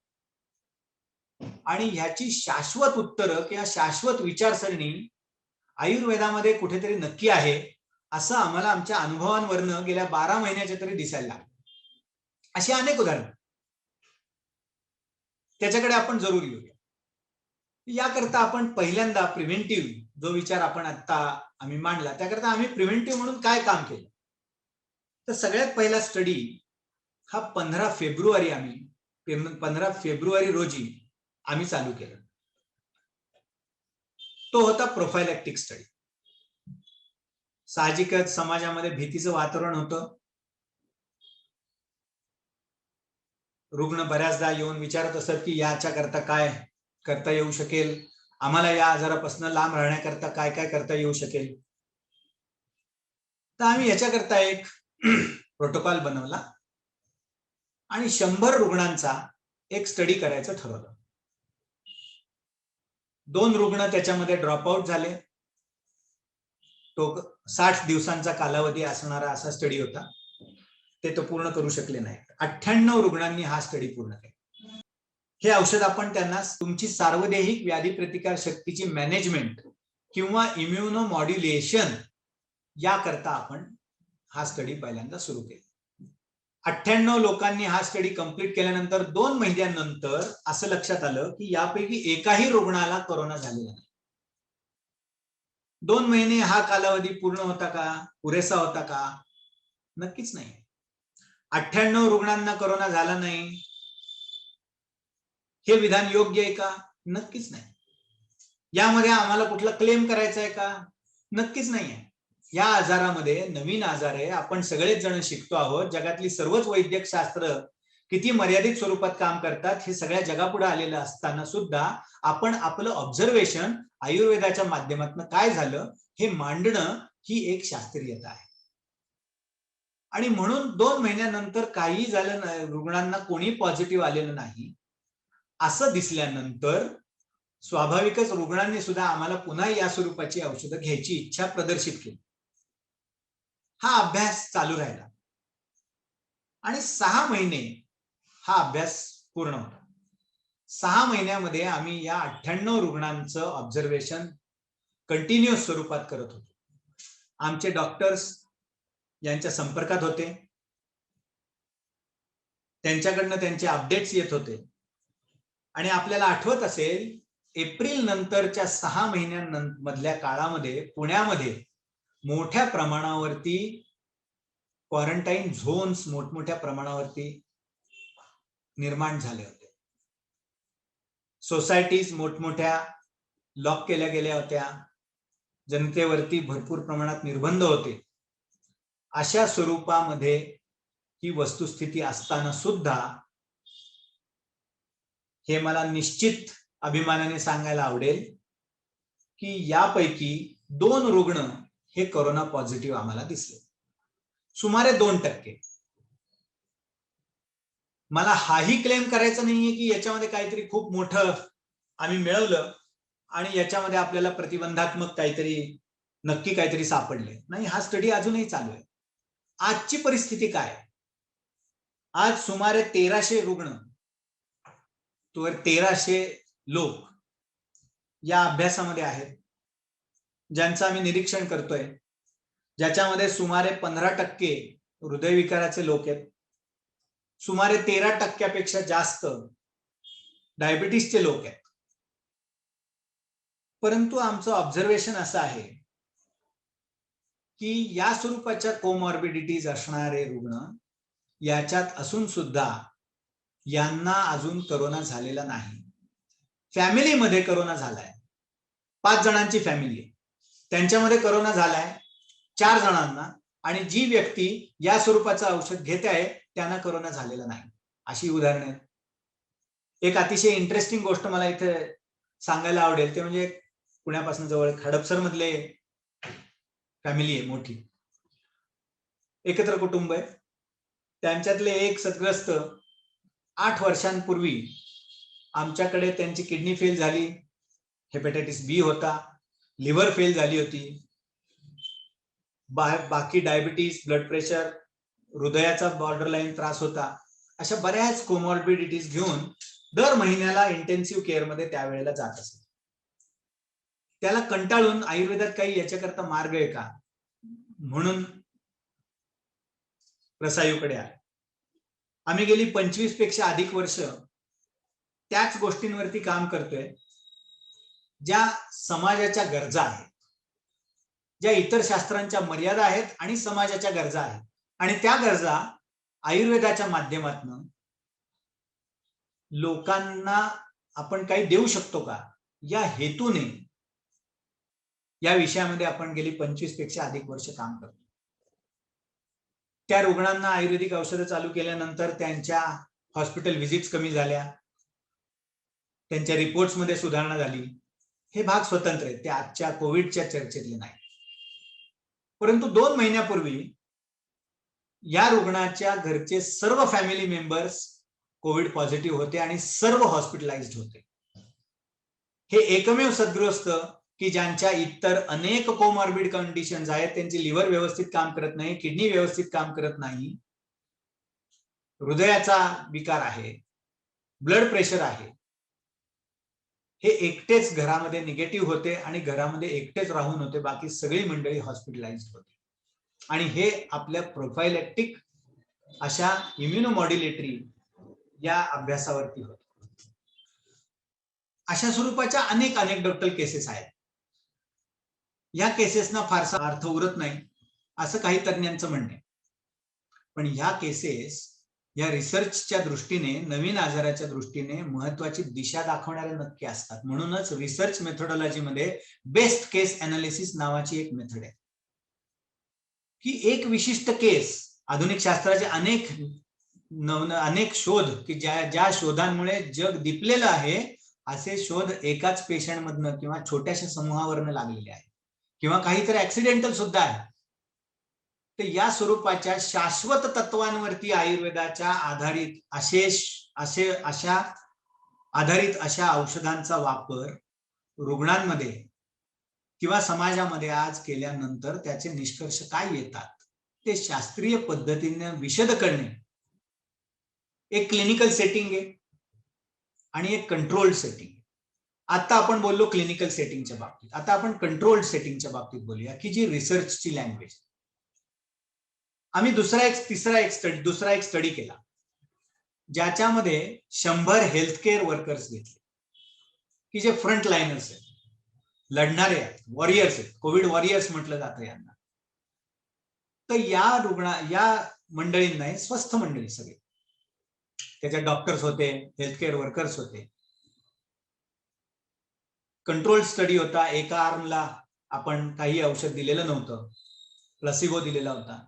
आणि ह्याची शाश्वत उत्तरं किंवा शाश्वत विचारसरणी आयुर्वेदामध्ये कुठेतरी नक्की आहे असं आम्हाला आमच्या अनुभवांवरनं गेल्या 12 महिन्याच्या तरी दिसायला लागलं. अशी अनेक उदाहरणं, त्याच्याकडे आपण जरूर येऊया. याकरता आपण पहिल्यांदा प्रिव्हेंटिव्ह जो विचार आपण आता आम्ही मांडला त्याकरता आम्ही प्रिव्हेंटिव्ह म्हणून काय काम केलं, तर सगळ्यात पहिला स्टडी हा 15 फेब्रुवारी रोजी आम्ही चालू केला. तो होता प्रोफायलॅक्टिक स्टडी. साहजिकच समाजामध्ये भीतीचं वातावरण होतं. रुग्ण बऱ्याचदा येऊन विचारत असत की याच्याकरता काय करता येऊ शकेल, आम्हाला या आजारापासून लांब राहण्याकरता काय काय करता येऊ शकेल. तर आम्ही याच्याकरता एक प्रोटोकॉल बनवला आणि 100 रुग्णांचा एक स्टडी करायचं ठरवलं. 2 रुग्ण त्याच्यामध्ये ड्रॉपआउट झाले. तो 60 दिवसांचा कालावधी असणारा असा स्टडी होता. ते तो पूर्ण करू शकले नाही. 98 रुग्णांनी हा स्टडी पूर्ण केला. हे औषध आपण त्यांना तुमची सार्वदेहिक व्याधी प्रतिकार शक्तीची मॅनेजमेंट किंवा इम्युनो मॉड्युलेशन याकरता आपण हा स्टडी पहिल्यांदा सुरू केला. 98 लोकांनी हा स्टडी कंप्लीट केल्यानंतर 2 महिन्यानंतर असं लक्षात आलं की यापैकी एकाही रुग्णाला कोरोना झालेला नाही. 2 महिने हा कालावधी पूर्ण होता का, पुरेसा होता का? नक्कीच नाही. 98 रुग्णांना कोरोना झाला नाही हे विधान योग्य आहे का? नक्कीच नाही. यामध्ये आम्हाला कुठला क्लेम करायचा आहे का? नक्कीच नाही आहे. या आजारामध्ये नवीन आजार आहे, आपण सगळेच जण शिकतो आहोत. जगातली सर्वच वैद्यक शास्त्र किती मर्यादित स्वरूपात काम करतात हे सगळ्या जगापुढे आलेलं असताना सुद्धा आपण आपलं ऑब्झर्वेशन आयुर्वेदाच्या माध्यमातून काय झालं हे मांडणं ही एक शास्त्रीयता आहे. आणि म्हणून 2 महिन्यानंतर काही झालं नाही, रुग्णांना कोणी पॉझिटिव्ह आलेलं नाही असं दिसल्यानंतर स्वाभाविकच रुग्णांनी सुद्धा आम्हाला पुन्हा या स्वरूपाची औषधं घ्यायची इच्छा प्रदर्शित केली. हा अभ्यास चालू राहिला आणि 6 महिने हा अभ्यास पूर्ण होता. 6 महिन्यामध्ये आम्ही या 98 रुग्णांचं ऑब्झर्वेशन कंटिन्युअस स्वरूपात करत होतो. आमचे डॉक्टर्स यांच्या संपर्कात होते, त्यांच्याकडनं त्यांचे अपडेट्स येत होते. आणि आपल्याला आठवत असेल एप्रिल नंतरच्या 6 महिन्यांमधल्या काळामध्ये पुण्यामध्ये मोठ्या प्रमाणावरती क्वारंटाईन झोन्स मोठमोठ्या प्रमाणावरती निर्माण झाले होते. सोसायटीज मोठमोठ्या लॉक केल्या गेल्या होत्या. जनतेवरती भरपूर प्रमाणात निर्बंध होते. अशा स्वरूपामध्ये ही वस्तुस्थिती असताना सुद्धा हे मला निश्चित अभिमानाने सांगायला आवडेल की यापैकी 2 रुग्ण हे कोरोना पॉझिटिव्ह आम्हाला दिसले. सुमारे 2%. मला हाही क्लेम करायचं नाहीये की याच्यामध्ये काहीतरी खूप मोठं आम्ही मिळवलं आणि याच्यामध्ये आपल्याला प्रतिबंधात्मक नक्की काहीतरी सापडले नाही. हा स्टडी अजूनही चालू आहे. आजची परिस्थिती काय? आज सुमारे 1300 रुग्ण, 1300 लोक या अभ्यासामध्ये आहेत ज्यांचं आम्ही निरीक्षण करतोय, ज्याच्यामध्ये सुमारे 15% हृदयविकाराचे लोक आहेत. सुमारे 13% जास्त डायबिटीसचे लोक आहेत. परंतु आमचं ऑब्झर्वेशन असं आहे की या स्वरूपाच्या कोमॉर्बिडिटीज असणारे रुग्ण याच्यात असून सुद्धा यांना अजून करोना झालेला नाही. फॅमिलीमध्ये करोना झालाय, 5 जणांची फॅमिली आहे, त्यांच्यामध्ये करोना झालाय 4 जणांना, आणि जी व्यक्ती या स्वरूपाचं औषध घेते आहे त्यांना करोना झालेला नाही. अशी उदाहरणे आहेत. एक अतिशय इंटरेस्टिंग गोष्ट मला इथे सांगायला आवडेल ते म्हणजे पुण्यापासून जवळ हडपसर मधले फॅमिली आहे, मोठी एकत्र कुटुंब आहे. त्यांच्यातले एक सद्ग्रस्त 8 वर्षांपूर्वी आमच्याकडे त्यांची किडनी फेल झाली, हेपॅटायटिस बी होता, लिव्हर फेल झाली होती, बाकी डायबिटीज, ब्लड प्रेशर, हृदयाचा बॉर्डरलाईन त्रास होता. अशा बऱ्याच कोमॉर्बिडिटीज घेऊन दर महिन्याला इंटेन्सिव्ह केअर मध्ये त्यावेळेला जात असत. त्याला कंटाळून आयुर्वेदात काही याच्याकरता मार्ग आहे का म्हणून रसायूकडे आले. आम्ही गेली 25 पेक्षा अधिक वर्ष त्याच गोष्टींवरती काम करतोय ज्या समाजाच्या गरजा आहेत, ज्या इतर शास्त्रांच्या मर्यादा आहेत आणि समाजाच्या गरजा आहेत, आणि त्या गरजा आयुर्वेदाच्या माध्यमातून लोकांना आपण काही देऊ शकतो का या हेतूने या विषयामध्ये आपण गेली 25 पेक्षा अधिक वर्ष काम करतो. त्या रुग्णांना आयुर्वेदिक औषधं चालू केल्यानंतर त्यांच्या हॉस्पिटल व्हिजिट्स कमी झाल्या, त्यांच्या रिपोर्ट्स मध्ये सुधारणा झाली. हे भाग स्वतंत्र आहेत, ते आजच्या कोविडच्या चर्चेतले नाही. परंतु 2 महिन्यापूर्वी या रुग्णाच्या घरचे सर्व फॅमिली मेंबर्स कोविड पॉझिटिव्ह होते आणि सर्व हॉस्पिटलाइज्ड होते. हे एकमेव सद्ग्रस्त की ज्यांच्या इतर अनेक कोमॉर्बिड कंडिशन्स आहेत, त्यांची लिव्हर व्यवस्थित काम करत नाही, किडनी व्यवस्थित काम करत नाही, हृदयाचा विकार आहे, ब्लड प्रेशर आहे, हे एकटेच घरामध्ये निगेटिव्ह होते आणि घरामध्ये एकटेच राहून होते, बाकी सगळी मंडळी हॉस्पिटलाइज्ड होती. आणि हे आपल्या प्रोफायलॅक्टिक अशा इम्युनोमॉड्युलेटरी या अभ्यासावरती होते. अशा स्वरूपाच्या अनेक डॉक्टर केसेस आहेत. या केसेसना फारसा अर्थ उरत नाही असं काही तज्ञांचं म्हणणे. पण ह्या केसेस या रिसर्चच्या दृष्टीने, नवीन आजाराच्या दृष्टीने महत्वाची दिशा दाखवणारे नक्की असतात. म्हणूनच रिसर्च मेथोडॉलॉजीमध्ये बेस्ट केस अनालिसिस नावाची एक मेथड आहे की एक विशिष्ट केस, आधुनिक शास्त्राचे अनेक शोध की ज्या शोधांमुळे जग दिपलेलं आहे, असे शोध एकाच पेशंट मधनं किंवा छोट्याशा समूहावरनं लागलेले आहेत किंवा काहीतरी ऍक्सिडेंटल सुद्धा आहे. तर या स्वरूपाच्या शाश्वत तत्वांवरती आयुर्वेदाच्या आधारित अशा औषधांचा वापर रुग्णांमध्ये किंवा समाजामध्ये आज केल्यानंतर त्याचे निष्कर्ष काय येतात ते शास्त्रीय पद्धतीने विशद करणे एक क्लिनिकल सेटिंग आहे आणि एक कंट्रोल्ड सेटिंग. आता आपण बोललो क्लिनिकल सेटिंगच्या बाबतीत, आता आपण कंट्रोल्ड सेटिंगच्या बाबतीत बोलूया की जी रिसर्चची लँग्वेज. आम्ही दुसरा एक स्टडी केला ज्याच्यामध्ये 100 हेल्थकेअर वर्कर्स घेतले की जे फ्रंट लाईनर्स आहेत, लढणारे आहेत, वॉरियर्स आहेत, कोविड वॉरियर्स म्हटलं जातं यांना. तर या मंडळींना, हे स्वस्थ मंडळी सगळे, त्याच्यात डॉक्टर्स होते, हेल्थकेअर वर्कर्स होते. कंट्रोल स्टडी होता. एका आर्मला आपण काही औषध दिलेलं नव्हतं, प्लसिबो दिलेला होता,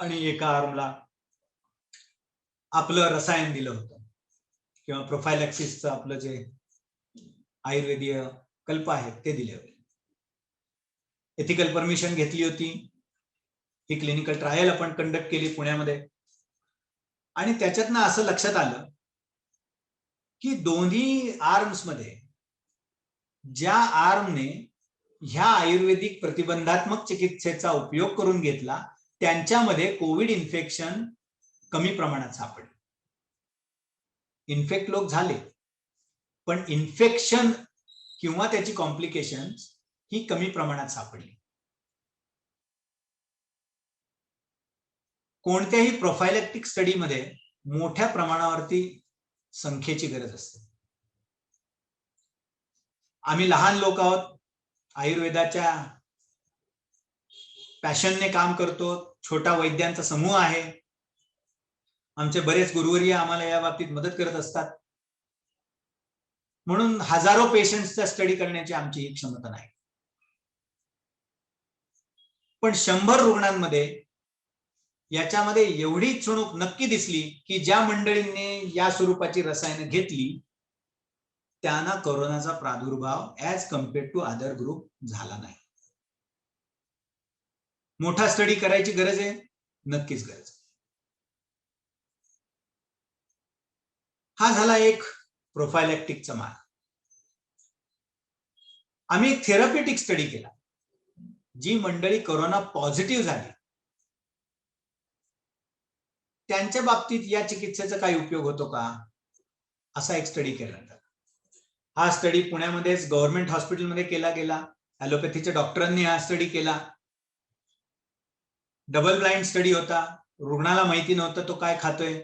आणि एका आर्मला आपलं रसायन दिलं होतं किंवा प्रोफायलॅक्सिसचं आपलं जे आयुर्वेदीय कल्प आहेत ते दिले होते. एथिकल परमिशन घेतली होती. ही क्लिनिकल ट्रायल आपण कंडक्ट केली पुण्यामध्ये, आणि त्याच्यातनं असं लक्षात आलं की दोन्ही आर्म्स मध्ये ज्या आर्मने ह्या आयुर्वेदिक प्रतिबंधात्मक चिकित्सेचा उपयोग करून घेतला त्यांच्यामध्ये कोविड इन्फेक्शन कमी प्रमाणात सापडले. इन्फेक्ट लोक झाले, पण इन्फेक्शन किंवा त्याची कॉम्प्लिकेशन्स ही कमी प्रमाणात सापडली. कोणत्याही प्रोफायलॅक्टिक स्टडीमध्ये मोठ्या प्रमाणावरती संख्येची गरज असते. आम्ही लहान लोक आहोत, आयुर्वेदाच्या पॅशनने काम करतो, छोटा वैद्यांचा समूह आहे, आमचे बरेच गुरुवर्य आम्हाला या बाबतीत मदत करत असतात. म्हणून हजारो पेशंट्सचा स्टडी करण्याची आमची ही क्षमता नाही. पण 100 रुग्णांमध्ये याच्यामध्ये एवढी चुणूक नक्की दिसली की ज्या मंडळींनी या स्वरूपाची रसायनं घेतली त्यांना कोरोनाचा प्रादुर्भाव as compared to other group झाला नाही. मोठा स्टडी करायची गरज आहे, नक्कीच गरज आहे. हा झाला एक प्रोफायलॅक्टिकचा मार्ग. आम्ही एक थेरप्युटिक स्टडी केला. जी मंडळी कोरोना पॉझिटिव्ह झाली त्यांच्या बाबतीत या चिकित्सेचा काही उपयोग होतो का, असा एक स्टडी केला. हा स्टडी पुण्यामध्येच गव्हर्नमेंट हॉस्पिटलमध्ये केला गेला. ॲलोपॅथीच्या डॉक्टरांनी हा स्टडी केला. डबल ब्लाइंड स्टडी होता. रुग्णाला माहिती नव्हतं तो काय खातोय,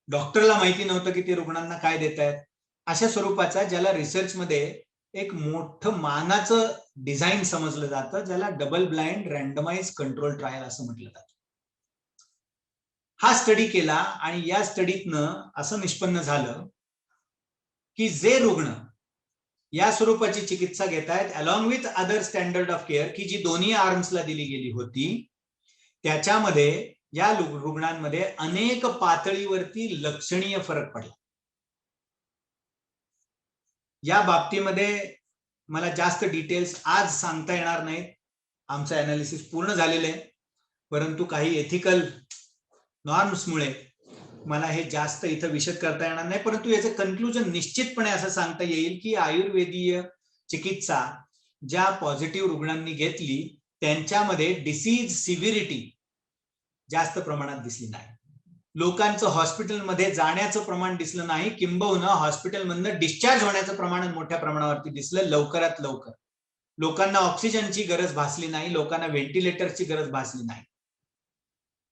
डॉक्टरला माहिती नव्हतं की ते रुग्णांना काय देत आहेत. अशा स्वरूपाचा ज्याला रिसर्चमध्ये एक मोठं मानाचं डिझाईन समजलं जातं, ज्याला डबल ब्लाइंड रँडमाइज कंट्रोल ट्रायल असं म्हटलं जातं. हा स्टडी केला आणि या स्टडीतनं असं निष्पन्न झालं की जे रुग्ण या स्वरूपाची चिकित्सा घेत आहेत along with other standard of care, की जी दोन्ही आर्म्सला दिली गेली होती, त्याच्यामध्ये या रुग्णांमध्ये अनेक पातळीवरती लक्षणीय फरक पडला. या बाबतीमध्ये मला जास्त डिटेल्स आज सांगता येणार नाहीत. आमचं अनालिसिस पूर्ण झालेलं आहे, परंतु काही एथिकल नॉर्म्समुळे मला हे जास्त इथं विशद करता येणार नाही. परंतु याचं कन्क्लुजन निश्चितपणे असं सांगता येईल की आयुर्वेदीय चिकित्सा ज्या पॉझिटिव्ह रुग्णांनी घेतली त्यांच्यामध्ये डिसीज सिव्हिरिटी जास्त प्रमाणात दिसली नाही. लोकांचं हॉस्पिटलमध्ये जाण्याचं प्रमाण दिसलं नाही, किंबहुना हॉस्पिटलमधनं डिस्चार्ज होण्याचं प्रमाण मोठ्या प्रमाणावरती दिसलं. लवकरात लवकर लोकांना ऑक्सिजनची गरज भासली नाही, लोकांना व्हेंटिलेटरची गरज भासली नाही.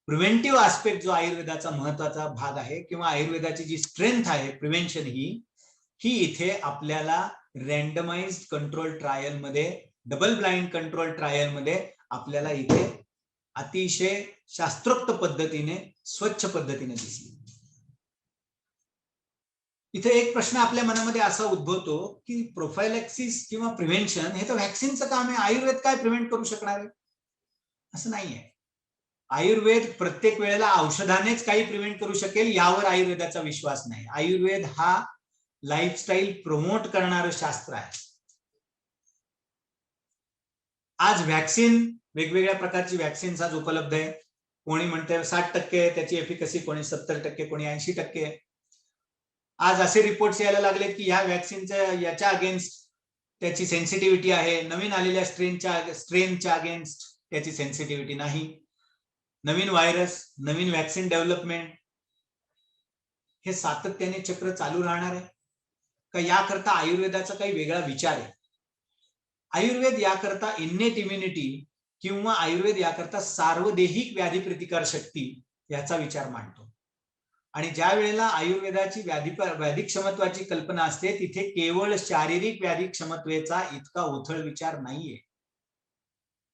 प्रिव्हेंटिव्ह आस्पेक्ट जो आयुर्वेदाचा महत्वाचा भाग आहे किंवा आयुर्वेदाची जी स्ट्रेंथ आहे प्रिव्हेन्शन ही इथे आपल्याला रँडमाइज्ड कंट्रोल ट्रायल मध्ये, डबल ब्लाइंड कंट्रोल ट्रायल मध्ये आपल्याला इथे अतिशय शास्त्रोक्त पद्धतीने, स्वच्छ पद्धतीने दिसली. इथे एक प्रश्न आपल्या मनामध्ये असा उद्भवतो की प्रोफायलॅक्सिस किंवा प्रिव्हेन्शन हे तर व्हॅक्सिनचं काम आहे, आयुर्वेद काय प्रिव्हेंट करू शकणार आहे? असं नाहीये. आयुर्वेद प्रत्येक वेळेला औषधानेच काही प्रिव्हेंट करू शकेल यावर आयुर्वेदाचा विश्वास नाही. आयुर्वेद हा लाईफस्टाईल प्रमोट करणारं शास्त्र आहे. आज व्हॅक्सिन, वेगवेगळ्या प्रकारची व्हॅक्सिन्स आज उपलब्ध आहे. कोणी म्हणते 60% त्याची एफिकसी, कोणी 70%, कोणी 80%. आज असे रिपोर्ट्स यायला लागलेत की ह्या व्हॅक्सिनच्या याच्या अगेन्स्ट त्याची सेन्सिटिव्हिटी आहे, नवीन आलेल्या स्ट्रेनच्या अगेन्स्ट त्याची सेन्सिटिव्हिटी नाही. नवीन व्हायरस, नवीन व्हॅक्सिन डेव्हलपमेंट, हे सातत्याने चक्र चालू राहणार आहे का याकरता आयुर्वेदाचा काही वेगळा विचार आहे? आयुर्वेद याकरता इन्नेट इम्युनिटी किंवा आयुर्वेद याकरता सार्वदेहिक व्याधी प्रतिकार शक्ती याचा विचार मांडतो. आणि ज्या वेळेला आयुर्वेदाची व्याधी क्षमत्वाची कल्पना असते तिथे केवळ शारीरिक व्याधी क्षमत्वेचा इतका उथळ विचार नाहीये.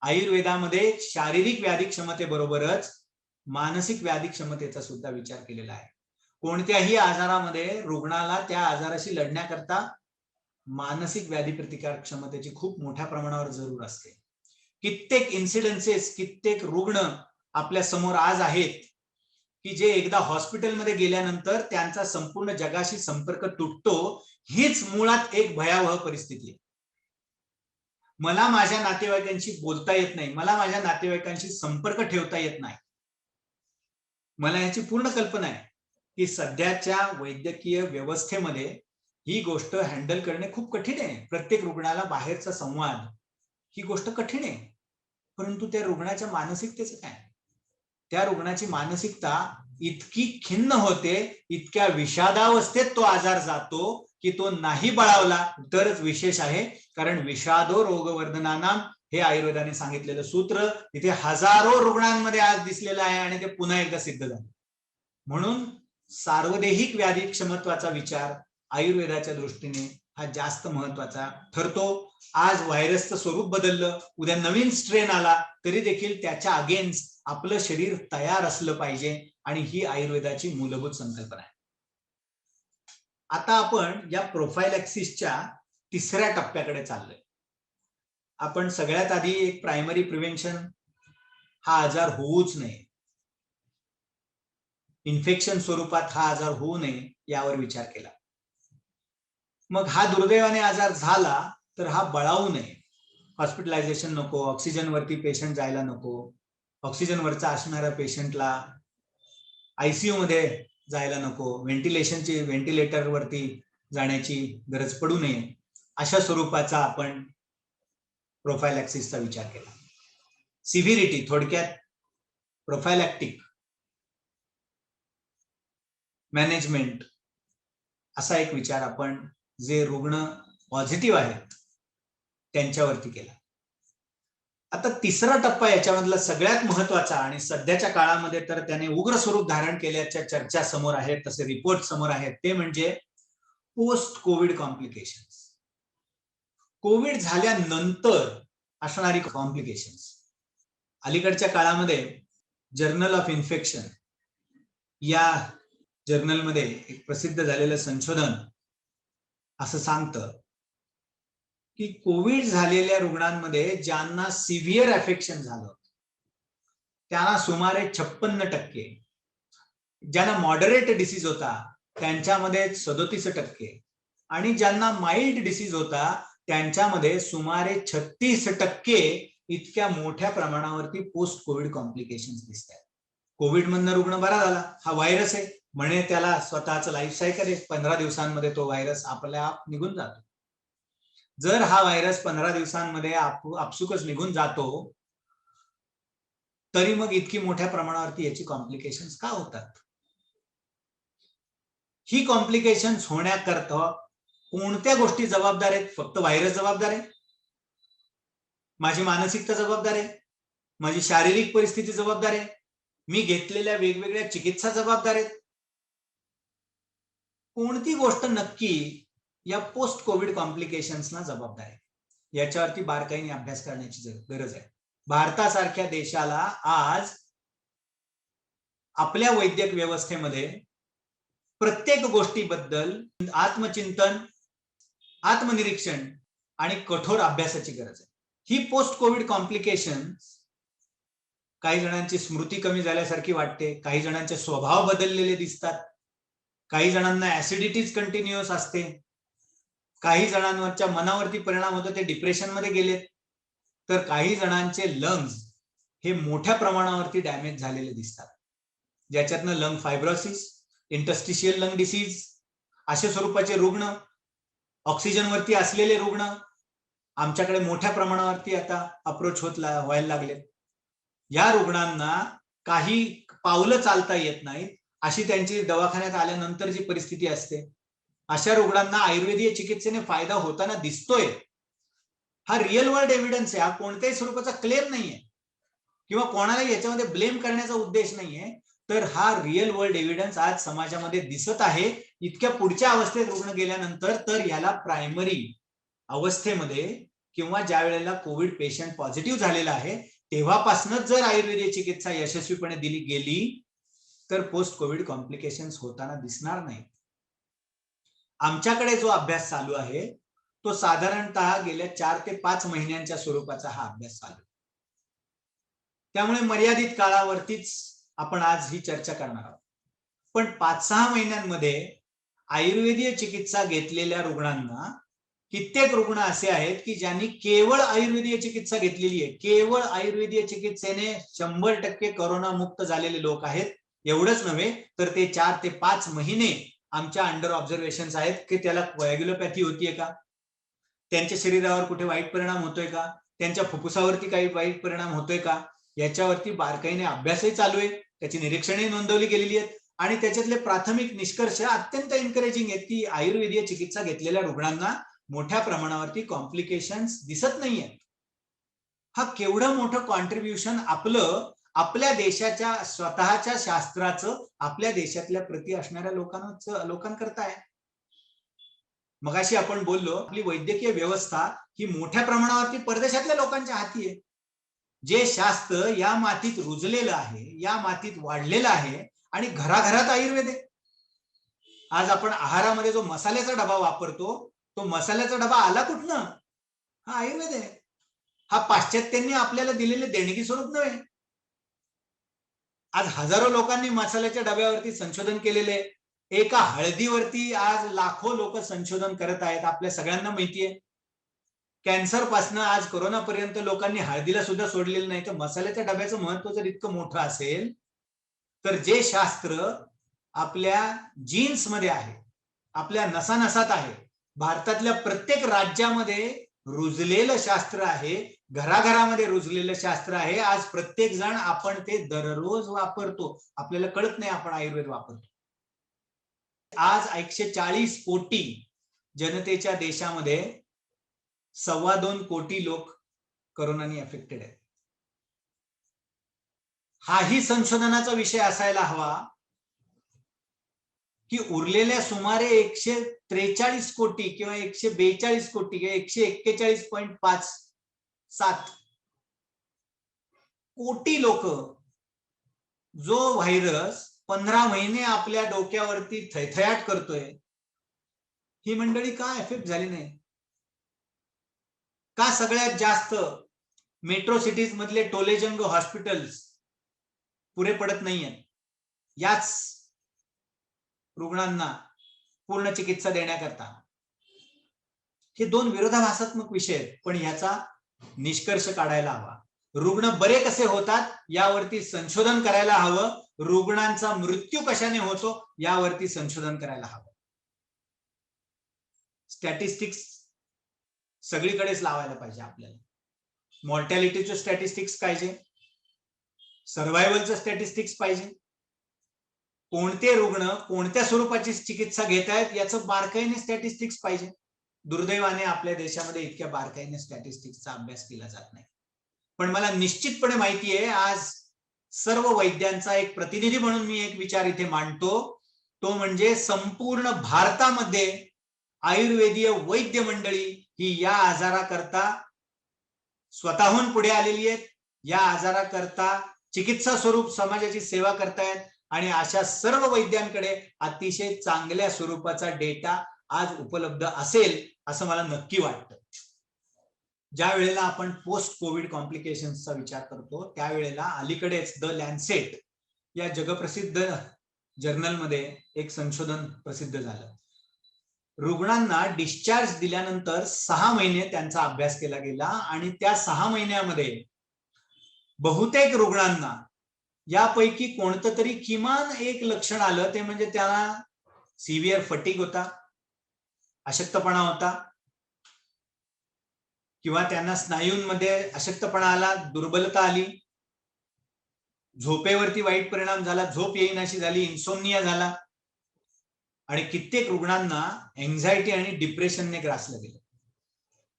आयुर्वेदामध्ये शारीरिक व्याधी क्षमतेबरोबरच मानसिक व्याधी क्षमतेचा सुद्धा विचार केलेला आहे. कोणत्याही आजारामध्ये रुग्णाला त्या आजाराशी लढण्याकरता मानसिक व्याधी प्रतिकार क्षमतेची खूप मोठ्या प्रमाणावर जरूर असते. कित्येक इन्सिडेन्सेस, कित्येक रुग्ण आपल्या समोर आज आहेत की जे एकदा हॉस्पिटलमध्ये गेल्यानंतर त्यांचा संपूर्ण जगाशी संपर्क तुटतो. हीच मुळात एक भयावह परिस्थिती आहे. मला माझ्या नातेवाईकांशी बोलता येत नाही, मला माझ्या नातेवाईकांशी संपर्क ठेवता येत नाही. मला याची पूर्ण कल्पना आहे की सध्याच्या वैद्यकीय व्यवस्थेमध्ये ही गोष्ट हँडल करणे खूप कठीण आहे. प्रत्येक रुग्णाला बाहेरचा संवाद ही गोष्ट कठीण आहे. परंतु त्या रुग्णाच्या मानसिकतेचं काय? त्या रुग्णाची मानसिकता इतकी खिन्न होते, इतक्या विषादावस्थेत तो आजार जातो की तो नाही बळावला तरच विशेष आहे. कारण विषादो रोगवर्धनानाम हे आयुर्वेदाने सांगितलेलं सूत्र तिथे हजारो रुग्णांमध्ये आज दिसलेलं आहे आणि ते पुन्हा एकदा सिद्ध झालं. म्हणून सार्वदेहिक व्याधी क्षमत्वाचा विचार आयुर्वेदाच्या दृष्टीने हा जास्त महत्वाचा ठरतो. आज व्हायरसचं स्वरूप बदललं, उद्या नवीन स्ट्रेन आला तरी देखील त्याच्या अगेन्स्ट आपलं शरीर तयार असलं पाहिजे, आणि ही आयुर्वेदाची मूलभूत संकल्पना आहे. आता आपण या प्रोफायलॅक्सिसच्या तिसऱ्या टप्प्याकडे चाललोय. आपण सगळ्यात आधी एक प्रायमरी प्रिव्हेन्शन, हा आजार होऊच नये, इन्फेक्शन स्वरूपात हा आजार होऊ नये यावर विचार केला. मग हा दुर्दैवाने आजार झाला तर हा बळावू नये, हॉस्पिटलायझेशन नको, ऑक्सिजनवरती पेशंट जायला नको, ऑक्सिजनवरचा असणाऱ्या पेशंटला आयसीयू मध्ये जायला नको, व्हेंटिलेटरवरती जाण्याची गरज पडू नये, अशा स्वरूपाचा आपण प्रोफायलॅक्सिसचा विचार केला. सिव्हिरिटी, थोडक्यात प्रोफायलॅक्टिक मॅनेजमेंट, असा एक विचार आपण जे रुग्ण पॉझिटिव्ह आहेत त्यांच्यावरती केला. आता तिसरा टप्पा याच्यामधला सगळ्यात महत्वाचा, आणि सध्याच्या काळामध्ये तर त्याने उग्र स्वरूप धारण केल्याच्या चर्चा समोर आहेत, तसे रिपोर्ट समोर आहेत, ते म्हणजे पोस्ट कोविड कॉम्प्लिकेशन्स. कोविड झाल्यानंतर असणारी कॉम्प्लिकेशन्स. अलीकडच्या काळामध्ये जर्नल ऑफ इन्फेक्शन या जर्नलमध्ये एक प्रसिद्ध झालेलं संशोधन असं सांगतं की कोविड झालेल्या रुग्णांमध्ये ज्यांना सिव्हिअर अफेक्शन झालं त्यांना सुमारे 56%, ज्यांना मॉडरेट डिसीज होता त्यांच्यामध्ये 37%, आणि ज्यांना माइल्ड डिसीज होता त्यांच्यामध्ये सुमारे 36% इतक्या मोठ्या प्रमाणावरती पोस्ट कोविड कॉम्प्लिकेशन्स दिसत आहेत. कोविड मधनं रुग्ण बरा झाला, हा व्हायरस आहे म्हणे, त्याला स्वतःच लाईफ सायकल आहे, 15 दिवसांमध्ये तो व्हायरस आपल्या आप निघून जातो. जर हा व्हायरस 15 दिवसांमध्ये आपसुकच निघून जातो, तरी मग इतकी मोठ्या प्रमाणावरती याची कॉम्प्लिकेशन्स का होतात? ही कॉम्प्लिकेशन्स होण्याकरता कोणत्या गोष्टी जबाबदार आहेत? फक्त व्हायरस जबाबदार आहे? माझी मानसिकता जबाबदार आहे? माझी शारीरिक परिस्थिती जबाबदार आहे? मी घेतलेल्या वेगवेगळ्या चिकित्सा जबाबदार आहेत? कोणती गोष्ट नक्की या पोस्ट कोविड कॉम्प्लिकेशन्सना जबाबदार आहे? याच्यावरती बारकाईने अभ्यास करण्याची गरज आहे. भारतासारख्या देशाला आज आपल्या वैद्यक व्यवस्थेमध्ये प्रत्येक गोष्टीबद्दल आत्मचिंतन, आत्मनिरीक्षण आणि कठोर अभ्यासाची गरज आहे. ही पोस्ट कोविड कॉम्प्लिकेशन काही जणांची स्मृती कमी झाल्यासारखी वाटते, काही जणांचे स्वभाव बदललेले दिसतात, काही जणांना ऍसिडिटीज कंटिन्युअस असते, काही जणांवरच्या मनावरती परिणाम होतो, ते डिप्रेशन मध्ये गेलेत, तर काही जणांचे लंग्स हे मोठ्या प्रमाणावरती डॅमेज झालेले दिसतात, ज्याच्यातनं lung fibrosis, interstitial lung disease अशा स्वरूपाचे रुग्ण, ऑक्सिजनवरती असलेले रुग्ण आमच्याकडे मोठ्या प्रमाणावरती आता अप्रोच व्हायला लागले. या रुग्णांना काही पावलं चालता येत नाहीत, अशी त्यांची दवाखान्यात आल्यानंतर जी परिस्थिती असते, अशा रुग्णांना आयुर्वेदीय चिकित्सेने फायदा होताना दिसतोय. हा रिअल वर्ल्ड एव्हिडन्स आहे, हा कोणत्याही स्वरूपाचा क्लेम नाहीये किंवा कोणाला याच्यामध्ये ब्लेम करण्याचा उद्देश नाहीये, तर हा रिअल वर्ल्ड एव्हिडन्स आज समाजामध्ये दिसत आहे. इतक्या पुढच्या अवस्थेत रुग्ण गेल्यानंतर तर याला प्रायमरी अवस्थेमध्ये किंवा ज्या वेळेला कोविड पेशंट पॉझिटिव्ह झालेला आहे तेव्हापासूनच जर आयुर्वेदीय चिकित्सा यशस्वीपणे दिली गेली तर पोस्ट कोविड कॉम्प्लिकेशन्स होताना दिसणार नाही. आमच्याकडे जो अभ्यास चालू आहे तो साधारणतः गेल्या 4 ते 5 महिन्यांच्या स्वरूपाचा हा अभ्यास चालू आहे. त्यामुळे मर्यादित काळावरतीच आपण आज ही चर्चा करणार आहोत. पण 5-6 महिन्यांमध्ये आयुर्वेदीय चिकित्सा घेतलेल्या रुग्णांना कित्येक रुग्ण असे आहेत की ज्यांनी केवळ आयुर्वेदीय चिकित्सा घेतलेली आहे, केवळ आयुर्वेदीय चिकित्सेने 100% कोरोना मुक्त झालेले लोक आहेत. एवढंच नव्हे तर ते 4 ते 5 महिने आमच्या अंडर ऑब्झर्वेशन आहेत की त्याला कोॲग्युलोपॅथी होतीये का, त्यांच्या शरीरावर कुठे वाईट परिणाम होतोय का, त्यांच्या फुफ्फुसावरती काही वाईट परिणाम होतोय का, याच्यावरती बारकाईने अभ्यासही चालू आहे, त्याची निरीक्षणही नोंदवली गेलेली आहेत. आणि त्याच्यातले प्राथमिक निष्कर्ष अत्यंत एन्करेजिंग आहेत की आयुर्वेदीय चिकित्सा घेतलेल्या रुग्णांना मोठ्या प्रमाणावरती कॉम्प्लिकेशन्स दिसत नाहीये. हा केवढं मोठं कॉन्ट्रीब्युशन आपलं आपल्या देशाच्या स्वतःच्या शास्त्राचं आपल्या देशातल्या प्रती असणाऱ्या लोकांकरता आहे. मगाशी आपण बोललो, आपली वैद्यकीय व्यवस्था ही मोठ्या प्रमाणावरती परदेशातल्या लोकांच्या हाती आहे. जे शास्त्र या मातीत रुजलेलं आहे, या मातीत वाढलेलं आहे आणि घराघरात आयुर्वेद आहे. आज आपण आहारामध्ये जो मसाल्याचा डबा वापरतो, तो मसाल्याचा डबा आला कुठनं? हा आयुर्वेद आहे. हा पाश्चात्यांनी आपल्याला दिलेले देणगी स्वरूप नव्हे. आज हजारो लोकांनी मसाल्याच्या डब्यावरती संशोधन केलेले, एका हळदीवरती आज लाखो लोक संशोधन करत आहेत. आपल्या सगळ्यांना माहितीये, कॅन्सर पासून आज कोरोनापर्यंत लोकांनी हळदीला सुद्धा सोडलेलं नाही. तर मसाल्याच्या डब्याचं महत्व जर इतकं मोठं असेल, तर जे शास्त्र आपल्या जीन्स मध्ये आहे, आपल्या नसानसात आहे, भारतातल्या प्रत्येक राज्यामध्ये रुजलेलं शास्त्र आहे, घराघरामध्ये रुजलेलं शास्त्र आहे. आज प्रत्येक जण आपण ते दररोज वापरतो, आपल्याला कळत नाही आपण आयुर्वेद वापरतो. आज 140 कोटी जनतेच्या देशामध्ये 2.25 कोटी लोक कोरोनाने अफेक्टेड आहेत. हाही संशोधनाचा विषय असायला हवा की उरलेल्या सुमारे 143 कोटी किंवा 142 कोटी किंवा 141.57 कोटी लोक, जो व्हायरस 15 महिने आपल्या डोक्यावरती थैथयाट करतोय, ही मंडळी का एफेक्ट झाली नाही? का सगळ्यात जास्त मेट्रो सिटीज मधले टोलेजंग हॉस्पिटल्स पुरे पडत नाहीये याच रुग्णांना पूर्ण चिकित्सा देण्याकरता? हे दोन विरोधाभासात्मक विषय आहेत, पण याचा निष्कर्ष काढायला हवा. रुग्ण बरे कसे होतात यावरती संशोधन करायला हवं. रुग्णांचा मृत्यू कशाने होतो यावरती संशोधन करायला हवं. स्टॅटिस्टिक्स सगळीकडेच लावायला पाहिजे आपल्याला. मॉर्टॅलिटीचे स्टॅटिस्टिक्स पाहिजे, सर्व्हायव्हलचं स्टॅटिस्टिक्स पाहिजे, कोणते रुग्ण कोणत्या स्वरूपाची चिकित्सा घेत आहेत याचं बारकाईने स्टॅटिस्टिक्स पाहिजे. दुर्दैवाने आपल्या देशामध्ये इतक्या बारकाईने स्टॅटिस्टिक्सचा अभ्यास केला जात नाही. पण मला निश्चितपणे माहिती आहे, आज सर्व वैद्यांचा एक प्रतिनिधी म्हणून मी एक विचार इथे मांडतो, तो म्हणजे संपूर्ण भारतामध्ये आयुर्वेदीय वैद्य मंडळी ही या आजाराकरता स्वतःहून पुढे आलेली आहेत, या आजाराकरता चिकित्सा स्वरूप समाजाची सेवा करतायत आणि अशा सर्व वैद्यांकडे अतिशय चांगल्या स्वरूपाचा डेटा आज उपलब्ध असेल असं मला नक्की वाटतं. ज्या वेळेला आपण पोस्ट कोविड कॉम्प्लिकेशन्सचा विचार करतो, त्यावेळेला अलीकडेच द लॅन्सेट या जगप्रसिद्ध जर्नलमध्ये एक संशोधन प्रसिद्ध झालं. रुग्णांना डिस्चार्ज दिल्यानंतर 6 महिने त्यांचा अभ्यास केला गेला आणि त्या 6 महिन्यामध्ये बहुतेक रुग्णांना यापैकी कोणतं तरी किमान एक लक्षण आलं, ते म्हणजे त्याला सिव्हिअर फटीग होता, अशक्तपणा होता, किंवा त्यांना स्नायूंमध्ये अशक्तपणा आला, दुर्बलता आली, झोपेवरती वाईट परिणाम झाला, झोप येईनाशी झाली, इन्सोमनिया झाला आणि कित्येक रुग्णांना एन्झायटी आणि डिप्रेशनने ग्रासलं गेलं.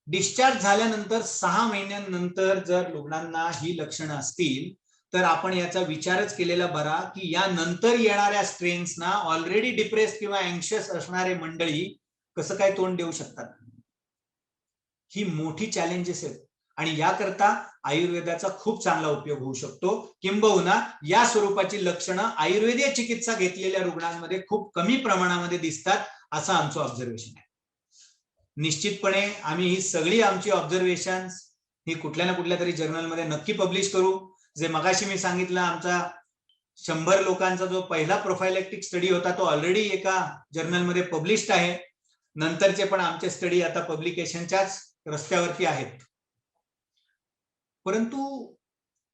डिस्चार्ज झाल्यानंतर 6 महिन्यांनंतर जर रुग्णांना ही लक्षणं असतील तर आपण याचा विचारच केलेला बरा की या नंतर येणाऱ्या स्ट्रेन्सना ऑलरेडी डिप्रेस किंवा अँक्शियस असणारे मंडळी कसं काय तोंड देऊ शकतात. ही मोठी चॅलेंजेस आहेत आणि याकरता आयुर्वेदाचा खूप चांगला उपयोग होऊ शकतो. किंबहुना या स्वरूपाची लक्षणं आयुर्वेदीय चिकित्सा घेतलेल्या रुग्णांमध्ये खूप कमी प्रमाणामध्ये दिसतात असं आमचं ऑब्झर्वेशन आहे. निश्चितपणे आम्ही ही सगळी आमची ऑब्झर्वेशन ही कुठल्या ना कुठल्या तरी जर्नलमध्ये नक्की पब्लिश करू. जे मगाशी मी सांगितलं, आमचा 100 लोकांचा जो पहिला प्रोफायलेक्टिक स्टडी होता तो ऑलरेडी एका जर्नलमध्ये पब्लिश्ड आहे. नंतरचे पण आमचे स्टडी आता पब्लिकेशनच्याच रस्त्यावरती आहेत. परंतु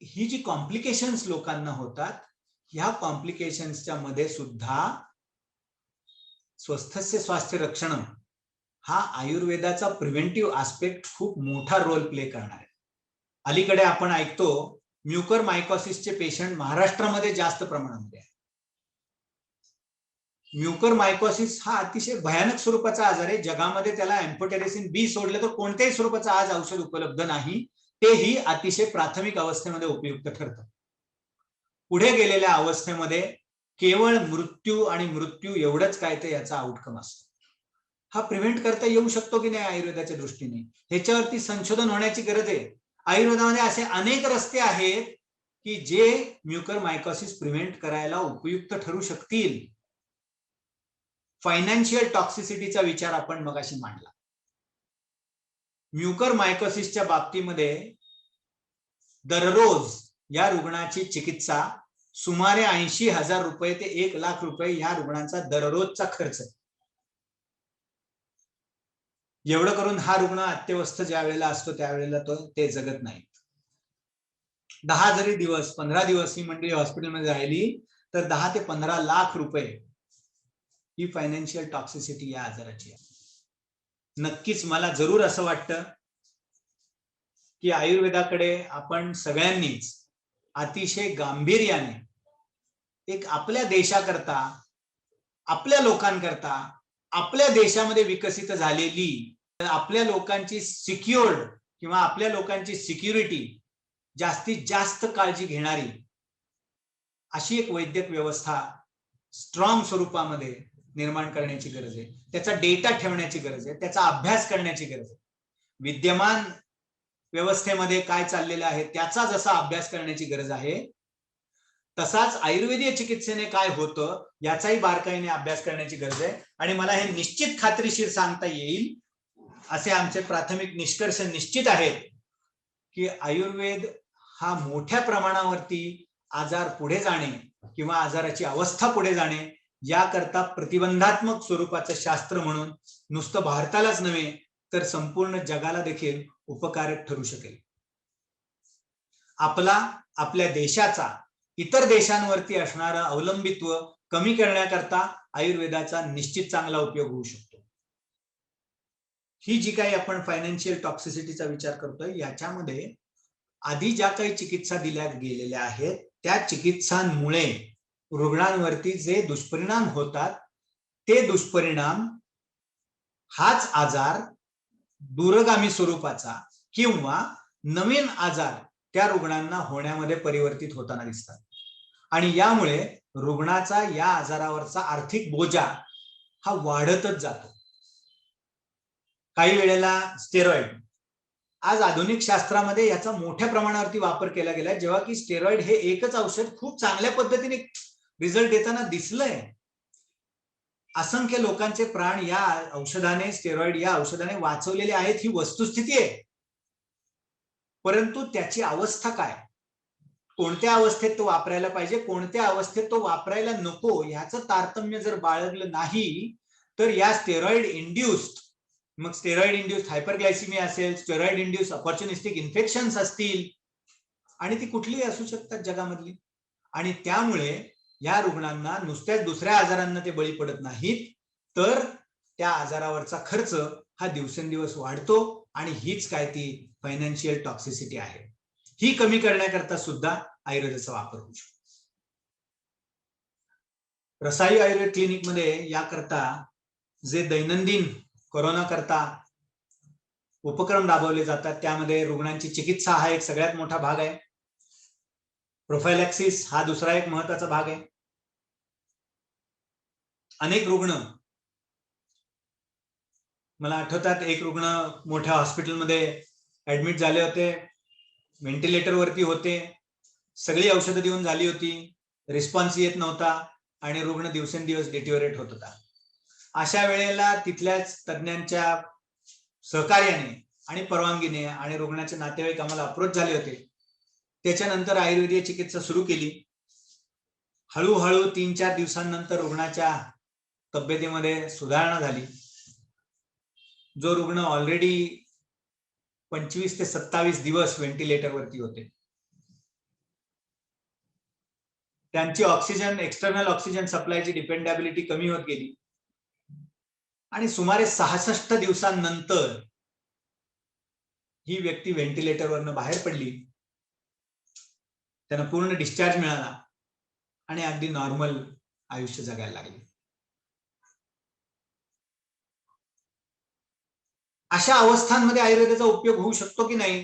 ही जी कॉम्प्लिकेशन्स लोकांना होतात, ह्या कॉम्प्लिकेशन्सच्या मध्ये सुद्धा स्वस्थस्य स्वास्थ्य रक्षण हा आयुर्वेदाचा प्रिव्हेंटिव्ह आस्पेक्ट खूप मोठा रोल प्ले करणार आहे. अलीकडे आपण ऐकतो म्युकर मायकोसिसचे पेशंट महाराष्ट्रामध्ये जास्त प्रमाणामध्ये आहे. म्युकर मायकोसिस हा अतिशय भयानक स्वरूपाचा आजार आहे. जगामध्ये त्याला एम्फोटेरेसिन बी सोडलं तर कोणत्याही स्वरूपाचं आज औषध उपलब्ध नाही. तेही अतिशय प्राथमिक अवस्थेमध्ये उपयुक्त ठरतं. पुढे गेलेल्या अवस्थेमध्ये केवळ मृत्यू आणि मृत्यू एवढंच काय ते याचा आउटकम असतो. हा प्रिव्हेंट करता येऊ शकतो की नाही आयुर्वेदाच्या दृष्टीने, ह्याच्यावरती संशोधन होण्याची गरज आहे. आयुर्वेदामध्ये असे अनेक रस्ते आहेत की जे म्युकरमायकोसिस प्रिव्हेंट करायला उपयुक्त ठरू शकतील. फायनान्शियल टॉक्सिसिटीचा विचार आपण मगाशी मांडला. म्युकरमायकोसिसच्या बाबतीमध्ये दररोज या रुग्णाची चिकित्सा सुमारे 80,000 रुपये ते 1,00,000 रुपये या रुग्णांचा दररोजचा खर्च. एवढं करून हा रुग्ण अत्यवस्थ ज्या वेळेला असतो त्यावेळेला ते जगत नाही. 10 जरी दिवस 15 दिवस ही मंडळी हॉस्पिटलमध्ये राहिली तर 10 ते 15 लाख रुपये ही फायनान्शियल टॉक्सिसिटी या आजाराची आहे. नक्कीच मला जरूर असं वाटतं की आयुर्वेदाकडे आपण सगळ्यांनीच अतिशय गांभीर्याने एक आपल्या देशाकरता, आपल्या लोकांकरता, आपल्या देशामध्ये विकसित झालेली, आपल्या लोकांची सिक्युअर्ड किंवा आपल्या लोकांची सिक्युरिटी जास्तीत जास्त काळजी घेणारी अशी एक वैद्यक व्यवस्था स्ट्रॉंग स्वरूपामध्ये निर्माण करण्याची गरज आहे. त्याचा डेटा ठेवण्याची गरज आहे, त्याचा अभ्यास करण्याची गरज आहे. विद्यमान व्यवस्थेमध्ये काय चाललेलं आहे त्याचा जसा अभ्यास करण्याची गरज आहे, तसाच आयुर्वेदीय चिकित्सेने काय होतं याचाही बारकाईने अभ्यास करण्याची गरज आहे. आणि मला हे निश्चित खात्रीशीर सांगता येईल असे आमचे प्राथमिक निष्कर्ष निश्चित आहेत की आयुर्वेद हा मोठ्या प्रमाणावरती आजार पुढे जाणे किंवा आजाराची अवस्था पुढे जाणे याकरता प्रतिबंधात्मक स्वरूपाचं शास्त्र म्हणून नुसतं भारतालाच नव्हे तर संपूर्ण जगाला देखील उपकारक ठरू शकेल. आपल्या देशाचा इतर देशांवरती असणारं अवलंबित्व कमी करण्याकरता आयुर्वेदाचा निश्चित चांगला उपयोग होऊ शकतो. ही जी काही आपण फायनान्शियल टॉक्सिसिटीचा विचार करतोय याच्यामध्ये आधी ज्या काही चिकित्सा दिल्या गेलेल्या आहेत त्या चिकित्सांमुळे रुग्णांवरती जे दुष्परिणाम होतात ते दुष्परिणाम हाच आजार दूरगामी स्वरूपाचा किंवा नवीन आजार त्या रुग्णांना होण्यामध्ये परिवर्तित होताना दिसतात. आणि यामुळे रुग्णाचा या आजारावरचा आर्थिक बोजा हा वाढतच जातो. काही वेळेला स्टेरॉइड, आज आधुनिक शास्त्रामध्ये याचा मोठ्या प्रमाणावरती वापर केला गेला, जेव्हा की स्टेरॉइड हे एकच औषध खूप चांगल्या पद्धतीने रिझल्ट देताना दिसलंय. असंख्य लोकांचे प्राण या औषधाने, स्टेरॉइड या औषधाने वाचवलेले आहेत ही वस्तुस्थिती आहे. परंतु त्याची अवस्था काय, कोणत्या अवस्थेत तो वापरायला पाहिजे, कोणत्या अवस्थेत तो वापरायला नको ह्याचं तारतम्य जर बाळगलं नाही तर या स्टेरॉइड इंड्युस्ड, मग स्टेरॉइड इंड्युस्ड हायपरग्लायसिमिया असेल, स्टेरॉइड इंड्युस्ड अपॉर्च्युनिस्टिक इन्फेक्शन्स असतील आणि ती कुठलीही असू शकतात जगामधली, आणि त्यामुळे या रुग्णांना नुसत्याच दुसऱ्या आजारांना ते बळी पडत नाहीत तर त्या आजारावरचा खर्च हा दिवसेंदिवस वाढतो. आणि हीच काय ती फायनान्शियल टॉक्सिसिटी आहे. ही कमी करण्याकरता सुद्धा आयुर्वेदाचा वापर होऊ शकतो. रसाई आयुर्वेद क्लिनिक मध्ये याकरता जे दैनंदिन कोरोना करता उपक्रम राबवले जातात त्यामध्ये रुग्णांची चिकित्सा हा एक सगळ्यात मोठा भाग आहे. प्रोफायलॅक्सिस हा दुसरा एक महत्वाचा भाग आहे. अनेक रुग्ण, मला आठवतात एक रुग्ण मोठ्या हॉस्पिटलमध्ये ऍडमिट झाले होते, व्हेंटिलेटरवरती होते, सगळी औषधं देऊन झाली होती, रिस्पॉन्स येत नव्हता आणि रुग्ण दिवसेंदिवस डिटिओरेट होत होता. अशा वेळेला तिथल्याच तज्ञांच्या सहकार्याने आणि परवानगीने आणि रुग्णाचे नातेवाईक आम्हाला अप्रोच झाले होते. त्याच्यानंतर आयुर्वेदीय चिकित्सा सुरू केली. हळूहळू 3-4 दिवसांनंतर रुग्णाच्या तब्येतीमध्ये सुधारणा झाली. जो रुग्ण ऑलरेडी 25 ते 27 दिवस व्हेंटिलेटरवरती होते, त्यांची ऑक्सिजन, एक्सटर्नल ऑक्सिजन सप्लायची डिपेंडेबिलिटी कमी होत गेली आणि सुमारे 66 दिवसांनंतर ही व्यक्ती व्हेंटिलेटरवरनं बाहेर पडली. त्यांना पूर्ण डिस्चार्ज मिळाला आणि अगदी नॉर्मल आयुष्य जगायला लागले. अशा अवस्थांमध्ये आयुर्वेदाचा उपयोग होऊ शकतो की नाही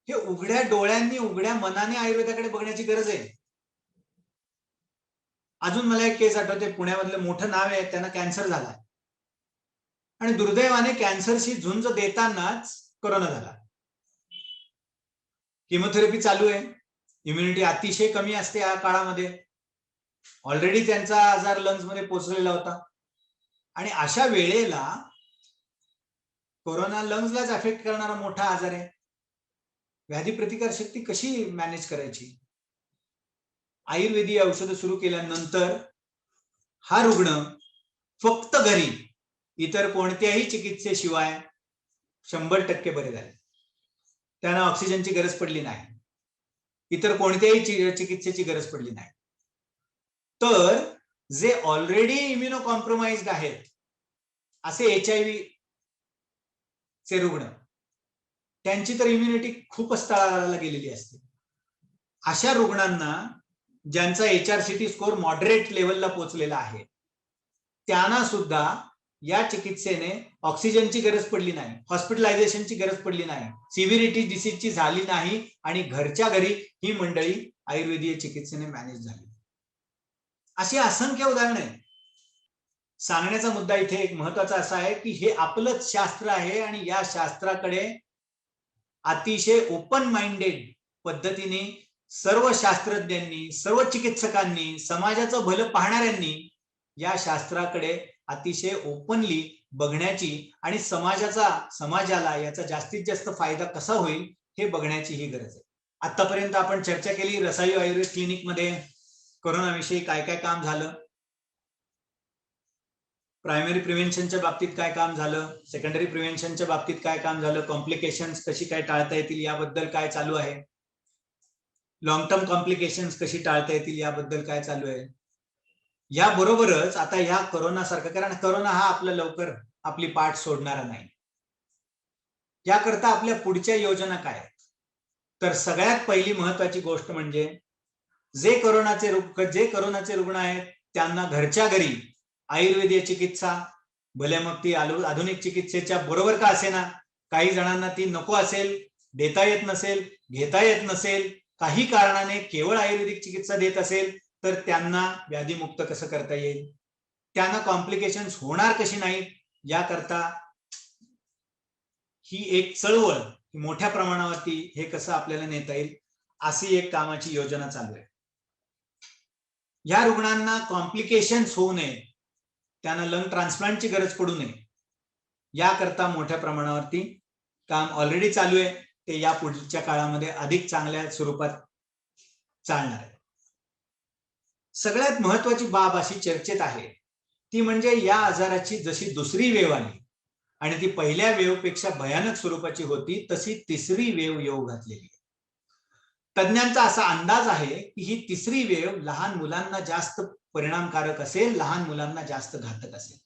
हे उघड्या डोळ्यांनी, उघड्या मनाने आयुर्वेदाकडे बघण्याची गरज आहे. अजून मला एक केस आठवते, पुण्यामधलं मोठं नाव आहे, त्यांना कॅन्सर झाला आणि दुर्दैवाने कॅन्सरशी झुंज देतानाच कोरोना झाला. किमोथेरपी चालू आहे, इम्युनिटी अतिशय कमी असते या काळामध्ये, ऑलरेडी त्यांचा आजार लंग्स मध्ये पोहोचलेला होता आणि अशा वेळेला कोरोना लंग्सलाच अफेक्ट करणारा मोठा आजार आहे. व्याधी प्रतिकार शक्ती कशी मॅनेज करायची? आयुर्वेदिक औषधं सुरू केल्यानंतर हा रुग्ण फक्त घरी इतर कोणत्याही चिकित्सेशिवाय 100% बरे झाले. त्यांना ऑक्सिजनची गरज पडली नाही, इतर कोणत्याही चिकित्सेची गरज पडली नाही. तर जे ऑलरेडी इम्युनो कॉम्प्रोमाइज्ड आहेत असे HIV चे रुग्ण, त्यांची तर इम्युनिटी खूपच तळागाळाला गेलेली असते. अशा रुग्णांना ज्यांचा HRCT स्कोर मॉडरेट लेवलला पोहोचलेला आहे, त्यांना सुद्धा या चिकित्सेने ऑक्सिजनची गरज पडली नाही, हॉस्पिटलायझेशनची गरज पडली नाही, सिव्हिरिटी डिसीजची झाली नाही आणि घरच्या घरी ही मंडळी आयुर्वेदीय चिकित्सेने मॅनेज झाली. अशी असंख्य उदाहरणे आहेत. सांगण्याचा मुद्दा इथे एक महत्वाचा असा आहे की हे आपलंच शास्त्र आहे आणि या शास्त्राकडे अतिशय ओपन माइंडेड पद्धतीने सर्व शास्त्रज्ञांनी, सर्व चिकित्सकांनी, समाजाचं भलं पाहणाऱ्यांनी या शास्त्राकडे अतिशय ओपनली बघण्याची आणि समाजाला याचा जास्तीत जास्त फायदा कसा होईल हे बघण्याची ही गरज आहे. आतापर्यंत आपण चर्चा केली रसायू आयुर्वेद क्लिनिकमध्ये कोरोनाविषयी काय काय काम झालं, प्रायमरी प्रिव्हेन्शनच्या बाबतीत काय काम झालं, सेकंडरी प्रिव्हेन्शनच्या बाबतीत काय काम झालं, कॉम्प्लिकेशन्स कशी काय टाळता येतील याबद्दल काय चालू आहे, लॉंग टर्म कॉम्प्लिकेशन्स कशी टाळता येतील याबद्दल काय चालू आहे. याबरोबरच आता ह्या कोरोना सारखं, कारण कोरोना हा आपलं लवकर आपली पाठ सोडणारा नाही, याकरता आपल्या पुढच्या योजना काय? तर सगळ्यात पहिली महत्वाची गोष्ट म्हणजे जे कोरोनाचे रुग्ण आहेत त्यांना घरच्या घरी आयुर्वेदीय चिकित्सा, भले मग ती आधुनिक चिकित्सेच्या बरोबर का असेना, काही जणांना ती नको असेल, देता येत नसेल, घेता येत नसेल, काही कारणाने केवळ आयुर्वेदिक चिकित्सा देत असेल, तर त्यांना व्याधीमुक्त कसं करता येईल, त्यांना कॉम्प्लिकेशन्स होणार कशी नाहीत याकरता ही एक चळवळ मोठ्या प्रमाणावरती हे कसं आपल्याला नेता येईल अशी एक कामाची योजना चालू आहे. या रुग्णांना कॉम्प्लिकेशन्स होऊ नये, त्यांना लंग ट्रान्सप्लांटची गरज पडू नये याकरता मोठ्या प्रमाणावरती काम ऑलरेडी चालू आहे, ते या पुढच्या काळामध्ये अधिक चांगल्या स्वरूपात चालणार आहे. सगळ्यात महत्वाची बाब अशी चर्चेत आहे ती म्हणजे या आजाराची जशी दुसरी वेव आली आणि ती पहिल्या वेव पेक्षा भयानक स्वरूपाची होती, तशी तिसरी वेव येऊ घातलेली. तज्ञांचा असा अंदाज आहे की ही तिसरी वेव लहान मुलांना जास्त परिणामकारक असेल, लहान मुलांना जास्त घातक असेल.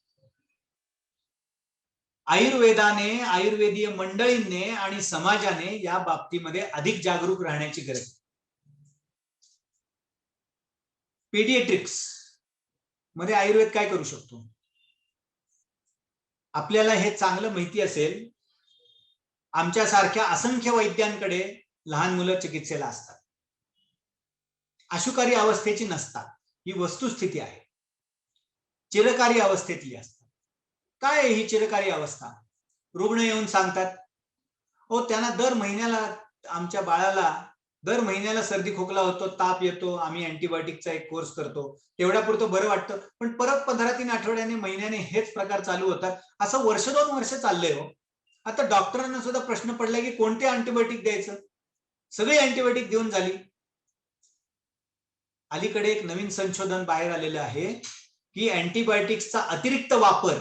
आयुर्वेदाने, आयुर्वेदीय मंडळींनी आणि समाजाने या बाबतीमध्ये अधिक जागरूक राहण्याची गरज आहे. पेडिएट्रिक्स मध्ये आयुर्वेद काय करू शकतो? आपल्याला हे चांगलं माहिती असेल, आमच्यासारख्या असंख्य वैद्यांकडे लहान मुलं चिकित्सेला असतात, अशुकारी अवस्थेची नसतात, ही वस्तुस्थिती आहे, चिरकारी अवस्थेतली असतात. काय आहे ही चिरकारी अवस्था? रुग्ण येऊन सांगतात, हो त्यांना दर महिन्याला, आमच्या बाळाला दर महिन्याला सर्दी खोकला होतो, ताप येतो, आम्ही अँटीबायोटिकचा एक कोर्स करतो, तेवढ्यापुरतं बरं वाटतं, पण परत 15-3 आठवड्याने, महिन्याने हेच प्रकार चालू होतात. असं वर्ष 2 वर्ष चाललंय हो. आता डॉक्टरांना सुद्धा प्रश्न पडलाय की कोणते अँटीबायोटिक द्यायचं, सगळी अँटीबायोटिक देऊन झाली. अलीकडे एक नवीन संशोधन बाहेर आलेलं आहे की अँटीबायोटिक्सचा अतिरिक्त वापर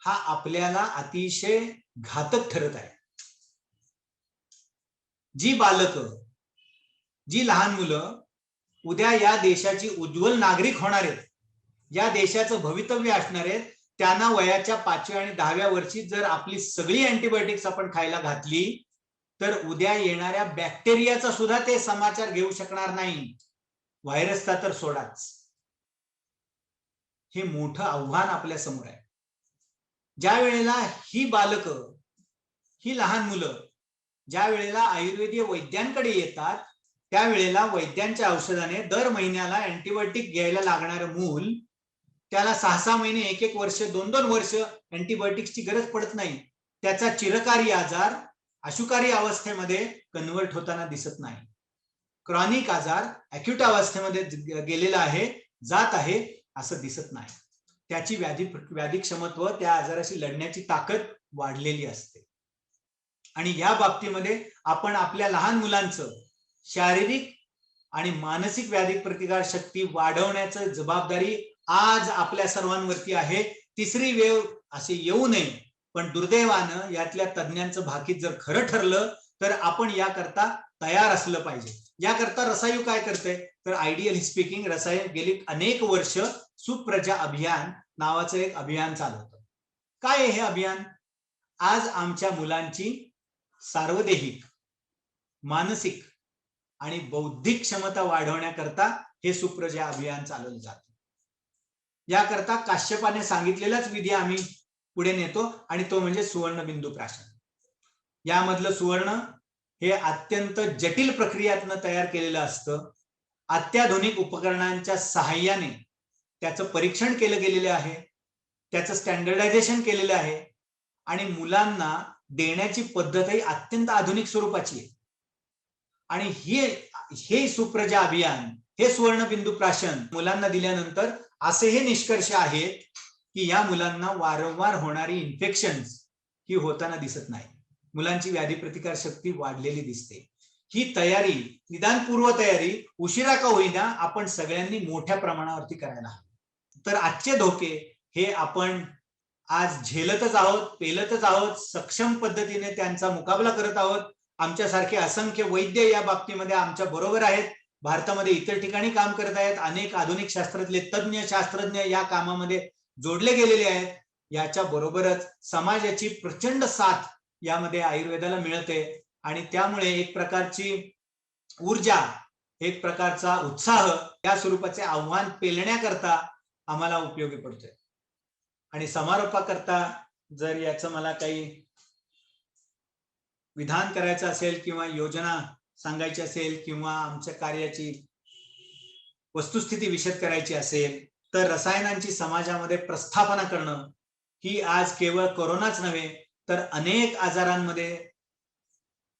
हा आपल्याला अतिशय घातक ठरत आहे. जी बालकं, जी लहान मुलं उद्या या देशाची उज्ज्वल नागरिक होणार आहेत, या देशाचं भवितव्य असणार आहेत, त्यांना वयाच्या 5व्या आणि 10व्या वर्षी जर आपली सगळी अँटीबायोटिक्स आपण खायला घातली तर उद्या येणाऱ्या बॅक्टेरियाचा सुद्धा ते समाचार घेऊ शकणार नाही, व्हायरसचा तर सोडाच. हे मोठं आव्हान आपल्या समोर आहे. ज्या वेळेला ही बालकं, ही लहान मुलं ज्या वेळेला आयुर्वेदीय वैद्यांकडे येतात, त्यावेळेला वैद्यांच्या औषधाने दर महिन्याला अँटीबायोटिक घ्यायला लागणारं मूल त्याला 6-6 महिने, 1-1 वर्ष, 2-2 वर्ष अँटीबायोटिक्सची गरज पडत नाही. त्याचा चिरकारी आजार अशुकारी अवस्थेमध्ये कन्वर्ट होताना दिसत नाही. क्रॉनिक आजार अॅक्यूट अवस्थेमध्ये गेलेला आहे, जात आहे असं दिसत नाही. त्याची व्याधी क्षमत्व, त्या आजाराशी लढण्याची ताकद वाढलेली असते. आणि या बाबतीमध्ये आपण आपल्या लहान मुलांचं शारीरिक आणि मानसिक व्याधी प्रतिकार शक्ती वाढवण्याची जबाबदारी आज आपल्या सर्वांवरती आहे. तिसरी वेव असे येऊ नये, पण दुर्दैवानं यातल्या तज्ञांचं भाकीत जर खरं ठरलं तर आपण याकरता तयार असलं पाहिजे. याकरता रसायन काय करते तर आयडियली स्पीकिंग रसायन गेली अनेक वर्ष सुप्रजा अभियान नावाचं एक अभियान चालवतं. काय आहे हे अभियान? आज आमच्या मुलांची सार्वदेहिक, मानसिक आणि बौद्धिक क्षमता वाढवण्याकरता हे सुप्रजा अभियान चालवलं जातं. याकरता काश्यपाने सांगितलेलाच विधी आम्ही पुढे नेतो आणि तो म्हणजे सुवर्णबिंदू प्राशन. यामधलं सुवर्ण हे अत्यंत जटिल प्रक्रियातनं तयार केलेलं असतं. अत्याधुनिक उपकरणांच्या सहाय्याने त्याचं परीक्षण केलं गेलेलं आहे, त्याचं स्टँडर्डायझेशन केलेलं आहे आणि मुलांना देण्याची पद्धतही अत्यंत आधुनिक स्वरूपाची आहे. आणि हे सुप्रजा अभियान, हे सुवर्णबिंदू प्राशन मुलांना दिल्यानंतर असे हे निष्कर्ष आहेत की या मुलांना वारंवार होणारी इन्फेक्शन्स ही होताना दिसत नाही. मुलांची व्याधी प्रतिकार शक्ती वाढलेली दिसते. ही तयारी, निदान पूर्व तयारी उशिरा का होईना आपण सगळ्यांनी मोठ्या प्रमाणावरती करायला हवी. तर आजचे धोके हे आपण आज झेलतच आहोत, पेलतच आहोत, सक्षम पद्धतीने त्यांचा मुकाबला करत आहोत. आमच्यासारखे असंख्य वैद्य या बाबतीमध्ये आमच्या बरोबर आहेत. भारतामध्ये इतर ठिकाणी काम करत आहेत. अनेक आधुनिक शास्त्रातले तज्ञ, शास्त्रज्ञ या कामामध्ये जोडले गेलेले आहेत. याच्या बरोबरच समाजाची प्रचंड साथ यामध्ये आयुर्वेदाला मिळते आणि त्यामुळे एक प्रकारची ऊर्जा, एक प्रकारचा उत्साह या स्वरूपाचे आव्हान पेलण्याकरता आम्हाला उपयोगी पडतोय. आणि समारोपाकरता जर याचं मला काही विधान करायचं असेल किंवा योजना सांगायची असेल किंवा आमच्या कार्याची वस्तुस्थिती विशद करायची असेल तर रसायनांची समाजामध्ये प्रस्थापना करणं ही आज केवळ कोरोनाच नव्हे तर अनेक आजारांमध्ये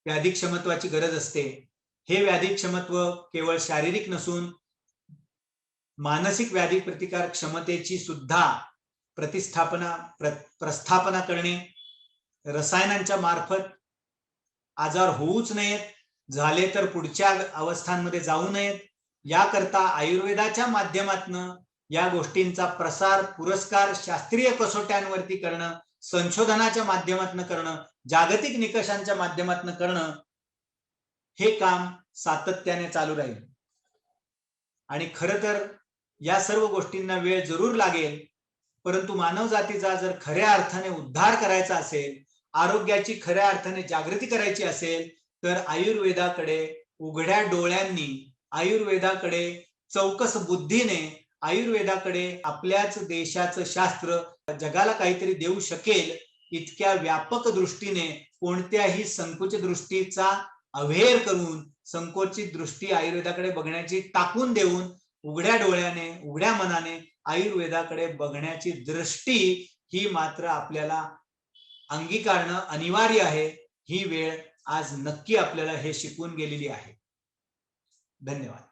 व्याधी क्षमत्वाची गरज असते. हे व्याधी क्षमत्व केवळ शारीरिक नसून मानसिक व्याधी प्रतिकार क्षमतेची सुद्धा प्रस्थापना करणे, रसायनांच्या मार्फत आजार होऊच नयेत, झाले तर पुढच्या अवस्थांमध्ये जाऊ नयेत याकरता आयुर्वेदाच्या माध्यमातून या गोष्टींचा प्रसार, पुरस्कार शास्त्रीय कसोट्यांवरती करणं, संशोधनाच्या माध्यमातून करणं, जागतिक निकषांच्या माध्यमातून करणं हे काम सातत्याने चालू राहील. आणि खरं तर या सर्व गोष्टींना वेळ जरूर लागेल, परंतु मानव जातीचा जर खऱ्या अर्थाने उद्धार करायचा असेल, आरोग्याची खऱ्या अर्थाने जागृती करायची असेल तर आयुर्वेदाकडे उघड्या डोळ्यांनी, आयुर्वेदाकडे चौकस बुद्धीने, आयुर्वेदाकडे आपल्याच देशाचं शास्त्र जगाला काहीतरी देऊ शकेल इतक्या व्यापक दृष्टीने, कोणत्याही संकुचित दृष्टीचा अव्हेर करून संकोचित दृष्टी आयुर्वेदाकडे बघण्याची टाकून देऊन उघड्या डोळ्याने, उघड्या मनाने आयुर्वेदाकडे बघण्याची दृष्टी ही मात्र आपल्याला अंगीकारणं अनिवार्य आहे. ही वेळ आज नक्की आपल्याला हे शिकवून गेलेली आहे. धन्यवाद.